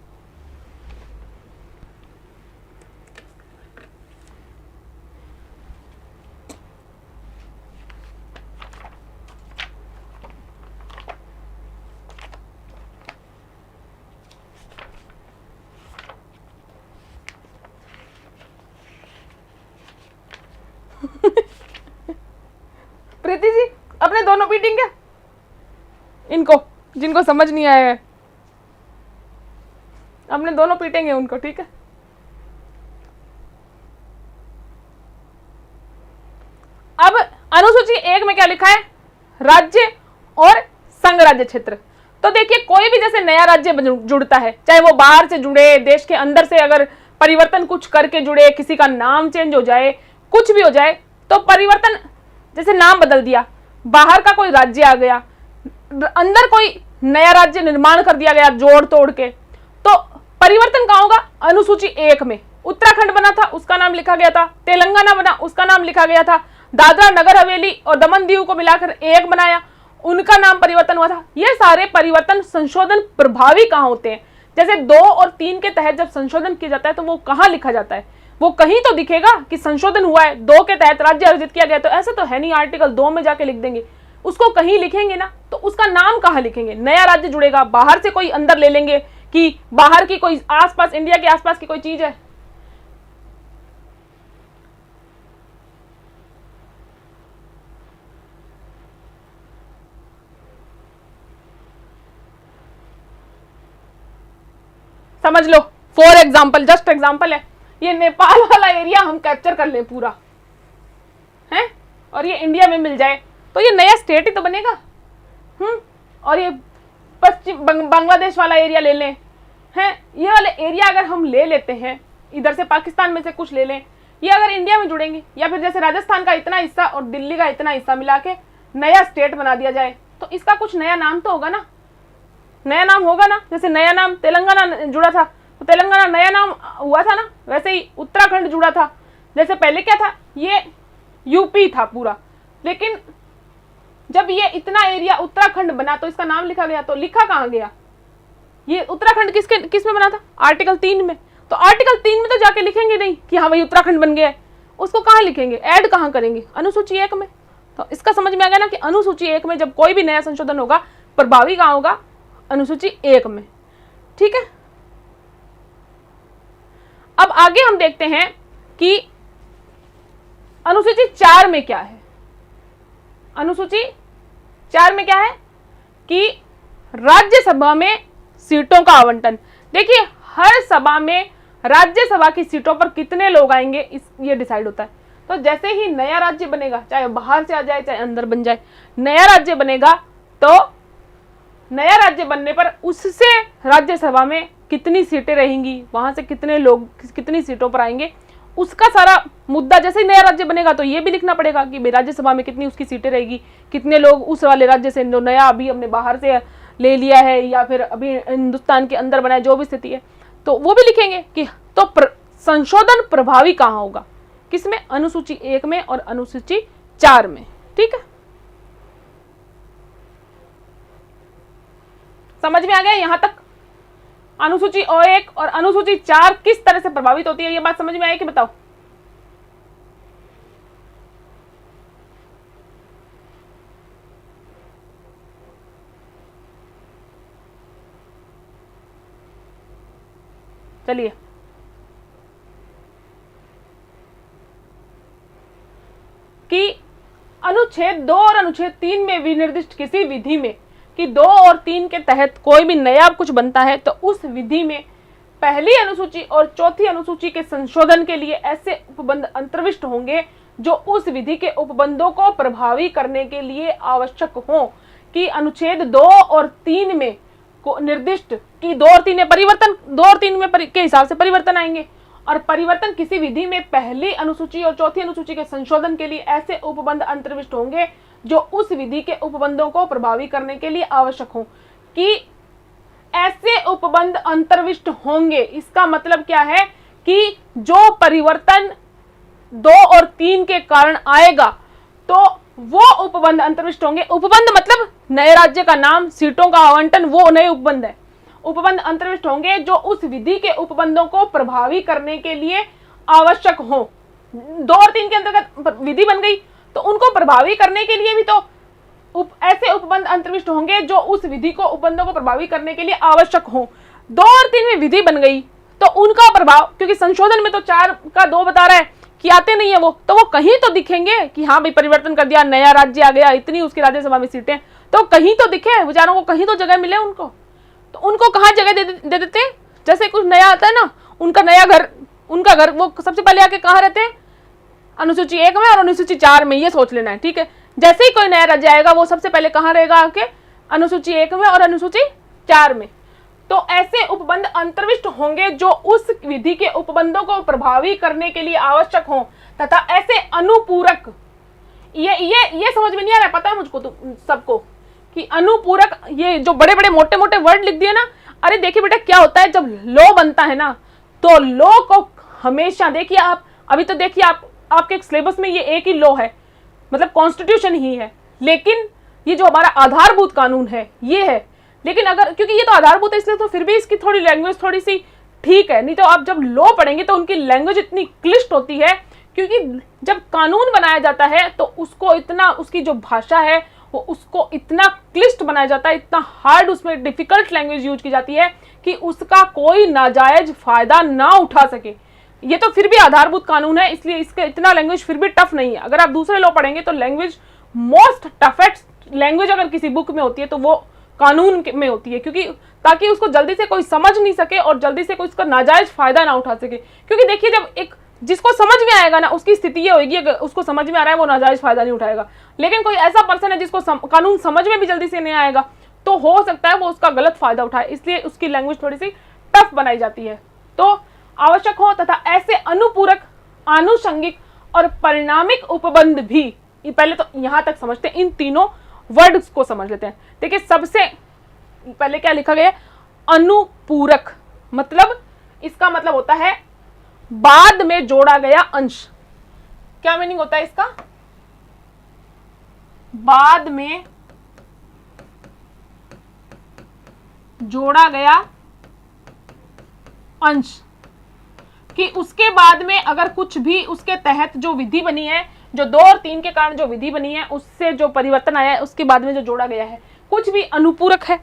प्रीति जी अपने दोनों पीटेंगे इनको, जिनको समझ नहीं आया है अपने दोनों पीटेंगे उनको, ठीक है। अब अनुसूची 1 में क्या लिखा है, राज्य और संघ राज्य क्षेत्र। तो देखिए कोई भी जैसे नया राज्य जुड़ता है, चाहे वो बाहर से जुड़े, देश के अंदर से अगर परिवर्तन कुछ करके जुड़े, किसी का नाम चेंज हो जाए, कुछ भी हो जाए, तो परिवर्तन, जैसे नाम बदल दिया, बाहर का कोई राज्य आ गया, अंदर कोई नया राज्य निर्माण कर दिया गया जोड़ तोड़ के, तो परिवर्तन कहां होगा, अनुसूची 1 में। उत्तराखंड बना था उसका नाम लिखा गया था, तेलंगाना बना उसका नाम लिखा गया था, दादरा नगर हवेली और दमन दीव को मिलाकर एक बनाया, उनका नाम परिवर्तन हुआ था। ये सारे परिवर्तन संशोधन प्रभावी कहां होते हैं, जैसे 2 और 3 के तहत जब संशोधन किया जाता है तो वो कहां लिखा जाता है, वो कहीं तो दिखेगा कि संशोधन हुआ है, 2 के तहत राज्य अर्जित किया गया, तो ऐसा तो है नहीं आर्टिकल 2 में जाके लिख देंगे, उसको कहीं लिखेंगे ना, तो उसका नाम कहां लिखेंगे, नया राज्य जुड़ेगा, बाहर से कोई अंदर ले लेंगे कि बाहर की कोई आसपास, इंडिया के आसपास की कोई चीज है। समझ लो, फॉर एग्जाम्पल, जस्ट एग्जाम्पल है, ये नेपाल वाला एरिया हम कैप्चर कर लें पूरा है और ये इंडिया में मिल जाए तो ये नया स्टेट ही तो बनेगा। और ये पश्चिम बांग्लादेश वाला एरिया ले लें, हैं, ये वाले एरिया अगर हम ले लेते हैं, इधर से पाकिस्तान में से कुछ ले लें, ये अगर इंडिया में जुड़ेंगे, या फिर जैसे राजस्थान का इतना हिस्सा और दिल्ली का इतना हिस्सा मिला के नया स्टेट बना दिया जाए, तो इसका कुछ नया नाम तो होगा ना, नया नाम होगा ना। जैसे नया नाम तेलंगाना जुड़ा था तो तेलंगाना नया नाम हुआ था ना, वैसे ही उत्तराखंड जुड़ा था। जैसे पहले क्या था, ये यूपी था पूरा, लेकिन जब ये इतना एरिया उत्तराखंड बना तो इसका नाम लिखा गया, तो लिखा कहाँ गया, ये उत्तराखंड किस में बना था, आर्टिकल 3 में। तो आर्टिकल 3 में तो जाके लिखेंगे नहीं कि हाँ भाई उत्तराखंड बन गया है, उसको कहाँ लिखेंगे, ऐड कहाँ करेंगे, अनुसूची 1 में। तो इसका समझ में आ गया ना कि अनुसूची 1 में जब कोई भी नया संशोधन होगा प्रभावी कहाँ होगा, अनुसूची 1 में। ठीक है, अब आगे हम देखते हैं कि अनुसूची 4 में क्या है। अनुसूची 4 में क्या है कि राज्यसभा में सीटों का आवंटन। देखिए, हर सभा में राज्यसभा की सीटों पर कितने लोग आएंगे ये डिसाइड होता है। तो जैसे ही नया राज्य बनेगा, चाहे बाहर से आ जाए चाहे अंदर बन जाए, नया राज्य बनेगा तो नया राज्य बनने पर उससे राज्यसभा में कितनी सीटें रहेंगी, वहां से कितने लोग कितनी सीटों पर आएंगे, उसका सारा मुद्दा। जैसे ही नया राज्य बनेगा तो ये भी लिखना पड़ेगा कि राज्यसभा में कितनी उसकी सीटें रहेगी, कितने लोग उस वाले राज्य से जो नया अभी हमने बाहर से ले लिया है या फिर अभी हिंदुस्तान के अंदर बना है, जो भी स्थिति है, तो वो भी लिखेंगे कि तो संशोधन प्रभावी कहाँ होगा, किसमें, अनुसूची 1 में और अनुसूची 4 में। ठीक है, समझ में आ गया यहां तक। अनुसूची 1 और अनुसूची 4 किस तरह से प्रभावित होती है, ये बात समझ में आई कि बताओ। चलिए, कि अनुच्छेद 2 और अनुच्छेद 3 में विनिर्दिष्ट किसी विधि में कि 2 और 3 के तहत कोई भी नया कुछ बनता है तो उस विधि में पहली अनुसूची और चौथी अनुसूची के संशोधन के लिए ऐसे उपबंध अंतर्विष्ट होंगे जो उस विधि के उपबंधों को प्रभावी करने के लिए आवश्यक हों। कि अनुच्छेद 2 और 3 में को निर्दिष्ट कि 2 और 3 में परिवर्तन, 2 और 3 में के हिसाब से परिवर्तन आएंगे, और परिवर्तन किसी विधि में पहली अनुसूची और चौथी अनुसूची के संशोधन के लिए ऐसे उपबंध अंतर्विष्ट होंगे जो उस विधि के उपबंधों को प्रभावी करने के लिए आवश्यक हो। कि ऐसे उपबंध अंतर्विष्ट होंगे, इसका मतलब क्या है कि जो परिवर्तन 2 और 3 के कारण आएगा तो वो उपबंध अंतर्विष्ट होंगे। उपबंध मतलब नए राज्य का नाम, सीटों का आवंटन, वो नए उपबंध है। उपबंध अंतर्विष्ट होंगे जो उस विधि के उपबंधों को प्रभावी करने के लिए आवश्यक हो। 2 और 3 के अंतर्गत विधि बन गई तो उनको प्रभावी करने के लिए भी तो ऐसे उपबंध अंतर्विष्ट होंगे जो उस विधि को उपबंधों को प्रभावी करने के लिए आवश्यक हो। 2 और 3 में विधि बन गई तो उनका प्रभाव, क्योंकि संशोधन में तो 4 का 2 बता रहा है कि आते नहीं है वो, तो वो कहीं तो दिखेंगे कि हाँ भाई परिवर्तन कर दिया, नया राज्य आ गया, इतनी उसकी राज्यसभा में सीटें, तो कहीं तो दिखे, बेचारों को कहीं तो जगह मिले उनको। तो उनको कहाँ जगह दे देते हैं। जैसे कुछ नया आता है ना, उनका नया घर, उनका घर वो सबसे पहले आके कहाँ रहते हैं, अनुसूची 1 में और अनुसूची 4 में, ये सोच लेना है। ठीक है, जैसे ही कोई नया राज्य आएगा वो सबसे पहले कहाँ रहेगा, आके अनुसूची 1 में और अनुसूची 4 में। तो ऐसे उपबंध अंतर्विष्ट होंगे जो उस विधि के उपबंधों को प्रभावी करने के लिए आवश्यक हो तथा ऐसे अनुपूरक, ये समझ में नहीं आ रहा है, पता है मुझको तो सबको कि अनुपूरक, ये जो बड़े बड़े मोटे मोटे वर्ड लिख दिए ना। अरे देखिए बेटा क्या होता है, जब लॉ बनता है ना तो लॉ को हमेशा देखिए आप, अभी तो देखिए आपके सिलेबस में ये एक ही लॉ है, मतलब कॉन्स्टिट्यूशन ही है, लेकिन ये जो हमारा आधारभूत कानून है ये है। लेकिन अगर, क्योंकि ये तो आधारभूत है इसलिए तो फिर भी इसकी थोड़ी लैंग्वेज थोड़ी सी ठीक है, नहीं तो आप जब लॉ पढ़ेंगे तो उनकी लैंग्वेज इतनी क्लिष्ट होती है, क्योंकि जब कानून बनाया जाता है तो उसको इतना, उसकी जो भाषा है वो उसको इतना क्लिष्ट बनाया जाता है, इतना हार्ड उसमें डिफिकल्ट लैंग्वेज यूज की जाती है कि उसका कोई नाजायज फायदा ना उठा सके। ये तो फिर भी आधारभूत कानून है, इसलिए इसका इतना लैंग्वेज फिर भी टफ नहीं है। अगर आप दूसरे लॉ पढ़ेंगे तो लैंग्वेज मोस्ट टफेस्ट लैंग्वेज अगर किसी बुक में होती है तो वो कानून में होती है, क्योंकि ताकि उसको जल्दी से कोई समझ नहीं सके और जल्दी से कोई उसका नाजायज फायदा ना उठा सके। क्योंकि देखिए जब एक जिसको समझ में आएगा ना उसकी स्थिति ये होगी, अगर उसको समझ में आ रहा है वो नाजायज फायदा नहीं उठाएगा। लेकिन कोई ऐसा पर्सन है जिसको कानून समझ में भी जल्दी से नहीं आएगा तो हो सकता है वो उसका गलत फायदा उठाए, इसलिए उसकी लैंग्वेज थोड़ी सी टफ बनाई जाती है। तो आवश्यक हो तथा ऐसे अनुपूरक, आनुषंगिक और परिणामिक उपबंध भी पहले तो यहां तक समझते हैं, इन तीनों वर्ड्स को समझ लेते हैं। देखिए सबसे पहले क्या लिखा गया, अनुपूरक, मतलब इसका मतलब होता है बाद में जोड़ा गया अंश। क्या मीनिंग होता है इसका, बाद में जोड़ा गया अंश, कि उसके बाद में अगर कुछ भी उसके तहत जो विधि बनी है, जो 2 और 3 के कारण जो विधि बनी है, उससे जो परिवर्तन आया है, उसके बाद में जो जोड़ा गया है, कुछ भी अनुपूरक है।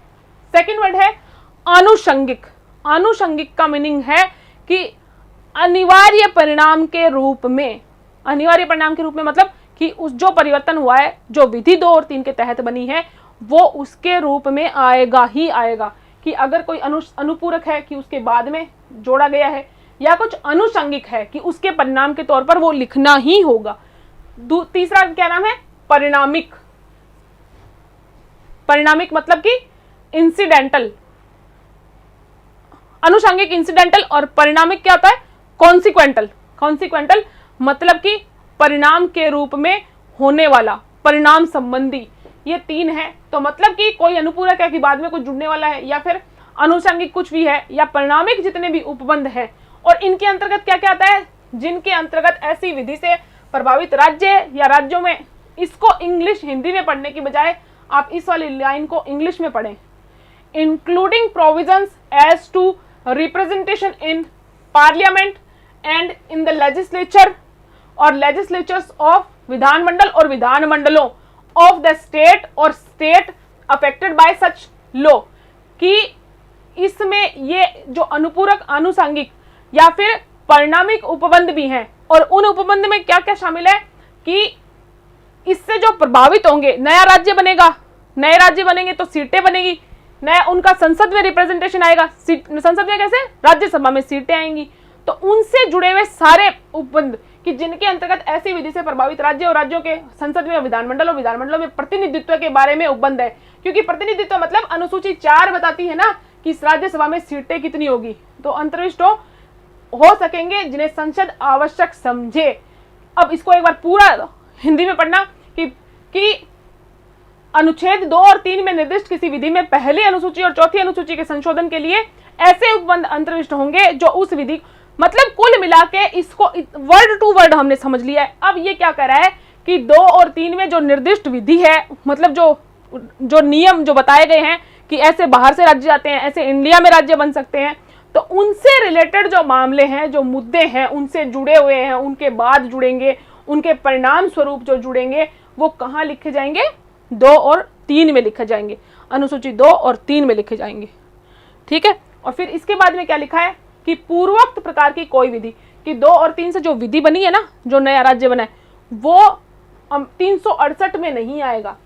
सेकंड वर्ड है आनुषंगिक। आनुषंगिक का मीनिंग है कि अनिवार्य परिणाम के रूप में, अनिवार्य परिणाम के रूप में मतलब कि उस जो परिवर्तन हुआ है, जो विधि 2 और 3 के तहत बनी है, वो उसके रूप में आएगा ही आएगा। कि अगर कोई अनुपूरक है कि उसके बाद में जोड़ा गया है, या कुछ अनुषंगिक है कि उसके परिणाम के तौर पर वो लिखना ही होगा। तीसरा क्या नाम है, परिणामिक। परिणामिक मतलब कि इंसिडेंटल, अनुषंगिक इंसिडेंटल, और परिणामिक क्या होता है, कॉन्सिक्वेंटल। कॉन्सिक्वेंटल मतलब कि परिणाम के रूप में होने वाला, परिणाम संबंधी, ये 3 है। तो मतलब कि कोई अनुपूरक है कि बाद में कुछ जुड़ने वाला है, या फिर अनुषंगिक कुछ भी है, या परिणामिक जितने भी उपबंध हैं। और इनके अंतर्गत क्या क्या आता है, जिनके अंतर्गत ऐसी विधि से प्रभावित राज्य या राज्यों में, इसको इंग्लिश हिंदी में पढ़ने की बजाय आप इस वाली लाइन को इंग्लिश में पढ़ें, including provisions as to representation in parliament and in the legislature और लेजिस्लेचर्स ऑफ विधानमंडल और विधानमंडलों ऑफ द स्टेट और state affected by such law. कि इसमें ये जो अनुपूरक, आनुषंगिक या फिर परिणामिक उपबंध भी हैं, और उन उपबंध में क्या क्या शामिल है कि इससे जो प्रभावित होंगे, नया राज्य बनेगा, नए राज्य बनेंगे तो सीटें बनेगी, नया उनका संसद में रिप्रेजेंटेशन आएगा, संसद में कैसे, राज्यसभा में सीटें आएंगी। तो उनसे जुड़े हुए सारे उपबंध कि जिनके अंतर्गत ऐसी विधि से प्रभावित राज्य और राज्यों के संसद में, विधानमंडल और विधानमंडलों में प्रतिनिधित्व के बारे में उपबंध है। क्योंकि प्रतिनिधित्व मतलब अनुसूची 4 बताती है ना कि इस राज्यसभा में सीटें कितनी होगी, तो अंतर्विष्ट हो सकेंगे जिन्हें संसद आवश्यक समझे। अब इसको एक बार पूरा हिंदी में पढ़ना कि अनुच्छेद 2 और 3 में निर्दिष्ट किसी विधि में पहली अनुसूची और चौथी अनुसूची के संशोधन के लिए ऐसे उपबंध अंतर्विष्ट होंगे जो उस विधि, मतलब कुल मिला के इसको वर्ड टू वर्ड हमने समझ लिया है। अब ये क्या कह रहा है कि 2 और 3 में जो निर्दिष्ट विधि है, मतलब जो नियम जो बताए गए हैं कि ऐसे बाहर से राज्य आते हैं, ऐसे इंडिया में राज्य बन सकते हैं, तो उनसे रिलेटेड जो मामले हैं, जो मुद्दे हैं, उनसे जुड़े हुए हैं, उनके बाद जुड़ेंगे, उनके परिणाम स्वरूप जो जुड़ेंगे, वो कहाँ लिखे जाएंगे, 2 और 3 में लिखे जाएंगे, अनुसूची 2 और 3 में लिखे जाएंगे। ठीक है। और फिर इसके बाद में क्या लिखा है कि पूर्वोक्त प्रकार की कोई विधि, कि 2 और 3 से जो विधि बनी है ना, जो नया राज्य बना है, वो 368 में नहीं आएगा।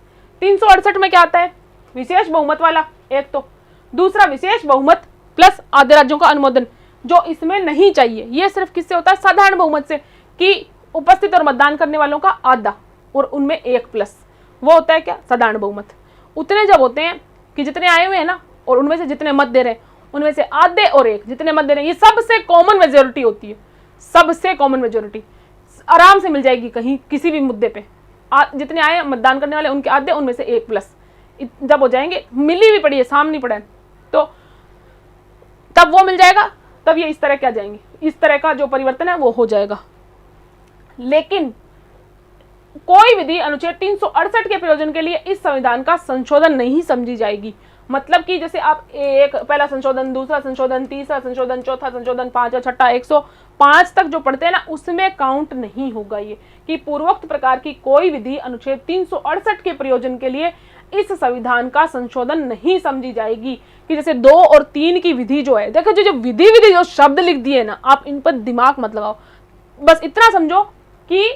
368 में क्या आता है, विशेष बहुमत वाला एक, तो दूसरा विशेष बहुमत प्लस आधे राज्यों का अनुमोदन, जो इसमें नहीं चाहिए। ये सिर्फ किससे होता है, साधारण बहुमत से, कि उपस्थित और मतदान करने वालों का आधा और उनमें 1 प्लस, वो होता है क्या, साधारण बहुमत। उतने जब होते हैं कि जितने आए हुए हैं ना, और उनमें से जितने मत दे रहे हैं, उनमें से आधे और 1 जितने मत दे रहे हैं, ये सबसे कॉमन मेजोरिटी होती है। सबसे कॉमन मेजोरिटी आराम से मिल जाएगी कहीं किसी भी मुद्दे पे। जितने आए मतदान करने वाले उनके आधे, उनमें से 1 प्लस, जब हो जाएंगे, मिली भी पड़ी है, सामने पड़ा है, तो तब वो मिल जाएगा, तब ये इस तरह क्या जाएंगे, इस तरह का जो परिवर्तन है वो हो जाएगा। लेकिन कोई विधि अनुच्छेद 368 के प्रयोजन के लिए इस संविधान का संशोधन नहीं समझी जाएगी। मतलब कि जैसे आप एक पहला संशोधन, दूसरा संशोधन, तीसरा संशोधन, चौथा संशोधन, 5 और 6, 105 तक जो पढ़ते हैं ना, उसमें काउंट नहीं होगा ये, कि पूर्वोक्त प्रकार की कोई विधि अनुच्छेद 368 के प्रयोजन के लिए इस संविधान का संशोधन नहीं समझी जाएगी। कि जैसे 2 और 3 की विधि जो है, देखो जो विधि जो शब्द लिख दिए ना, आप इन पर दिमाग मत लगाओ, बस इतना समझो कि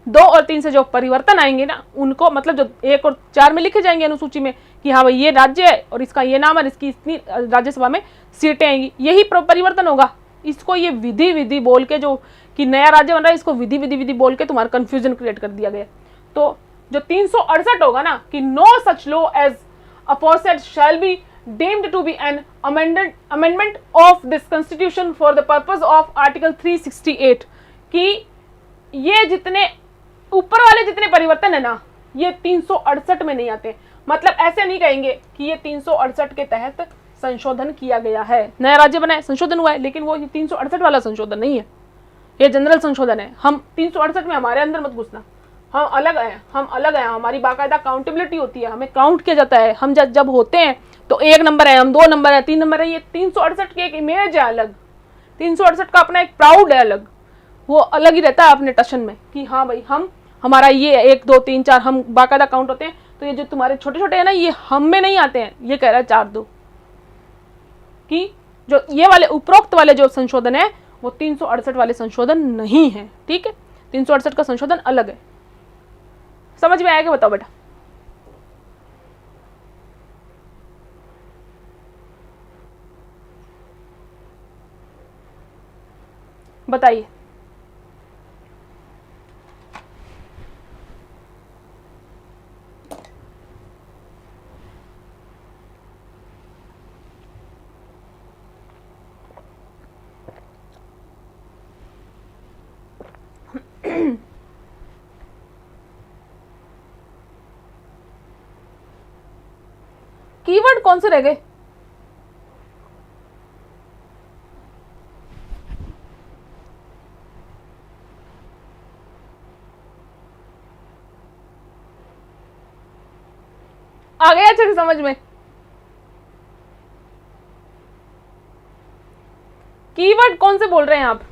2 और 3 से जो परिवर्तन आएंगे ना, उनको मतलब जो 1 और 4 में लिखे जाएंगे अनुसूची में कि हाँ भाई ये राज्य है और इसका ये नाम है, इसकी इतनी राज्यसभा में सीटें आएंगी, यही परिवर्तन होगा। इसको ये विधि बोल के, जो कि नया राज्य बन रहा है, इसको विधि बोल के तुम्हारा कंफ्यूजन क्रिएट कर दिया गया। तो जो 368 होगा ना, कि no such law as aforesaid shall be deemed to be an amendment of this constitution for the purpose of article 368, कि ये जितने ऊपर वाले जितने परिवर्तन है ना, ये 368 में नहीं आते। मतलब ऐसे नहीं कहेंगे कि ये 368 के तहत संशोधन किया गया है, नया राज्य बना है, संशोधन हुआ है, लेकिन वो 368 वाला संशोधन नहीं है, ये जनरल संशोधन है। हम 368 में हमारे अंदर मत घुसना, हम अलग हैं, हम अलग हैं, हमारी बाकायदा काउंटेबिलिटी होती है, हमें काउंट किया जाता है। हम जब होते हैं तो 1 नंबर है, हम 2 नंबर है, 3 नंबर है। ये 368 की एक इमेज है अलग, 368 का अपना एक प्राउड है अलग, वो अलग ही रहता है अपने टशन में कि हाँ भाई हम, हमारा ये 1 2 3 4 हम बाकायदा काउंट होते हैं। तो ये जो तुम्हारे छोटे छोटे है ना, ये हम में नहीं आते हैं। ये कह रहा है 4 2 कि जो ये वाले उपरोक्त वाले जो संशोधन है वो 368 वाले संशोधन नहीं है। ठीक है, 368 का संशोधन अलग है। समझ में आया क्या, बताओ बेटा। बताइए। कीवर्ड कौन से रह गए? आ गया अच्छे से समझ में? कीवर्ड कौन से बोल रहे हैं आप?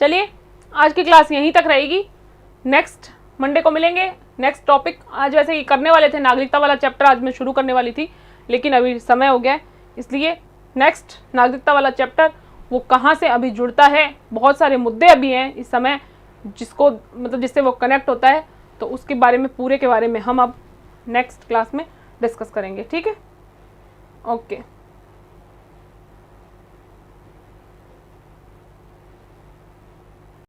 चलिए, आज की क्लास यहीं तक रहेगी। नेक्स्ट मंडे को मिलेंगे। नेक्स्ट टॉपिक आज वैसे ही करने वाले थे, नागरिकता वाला चैप्टर आज मैं शुरू करने वाली थी, लेकिन अभी समय हो गया है, इसलिए नेक्स्ट नागरिकता वाला चैप्टर वो कहाँ से अभी जुड़ता है, बहुत सारे मुद्दे अभी हैं इस समय जिसको मतलब जिससे वो कनेक्ट होता है, तो उसके बारे में पूरे के बारे में हम अब नेक्स्ट क्लास में डिस्कस करेंगे। ठीक है, ओके।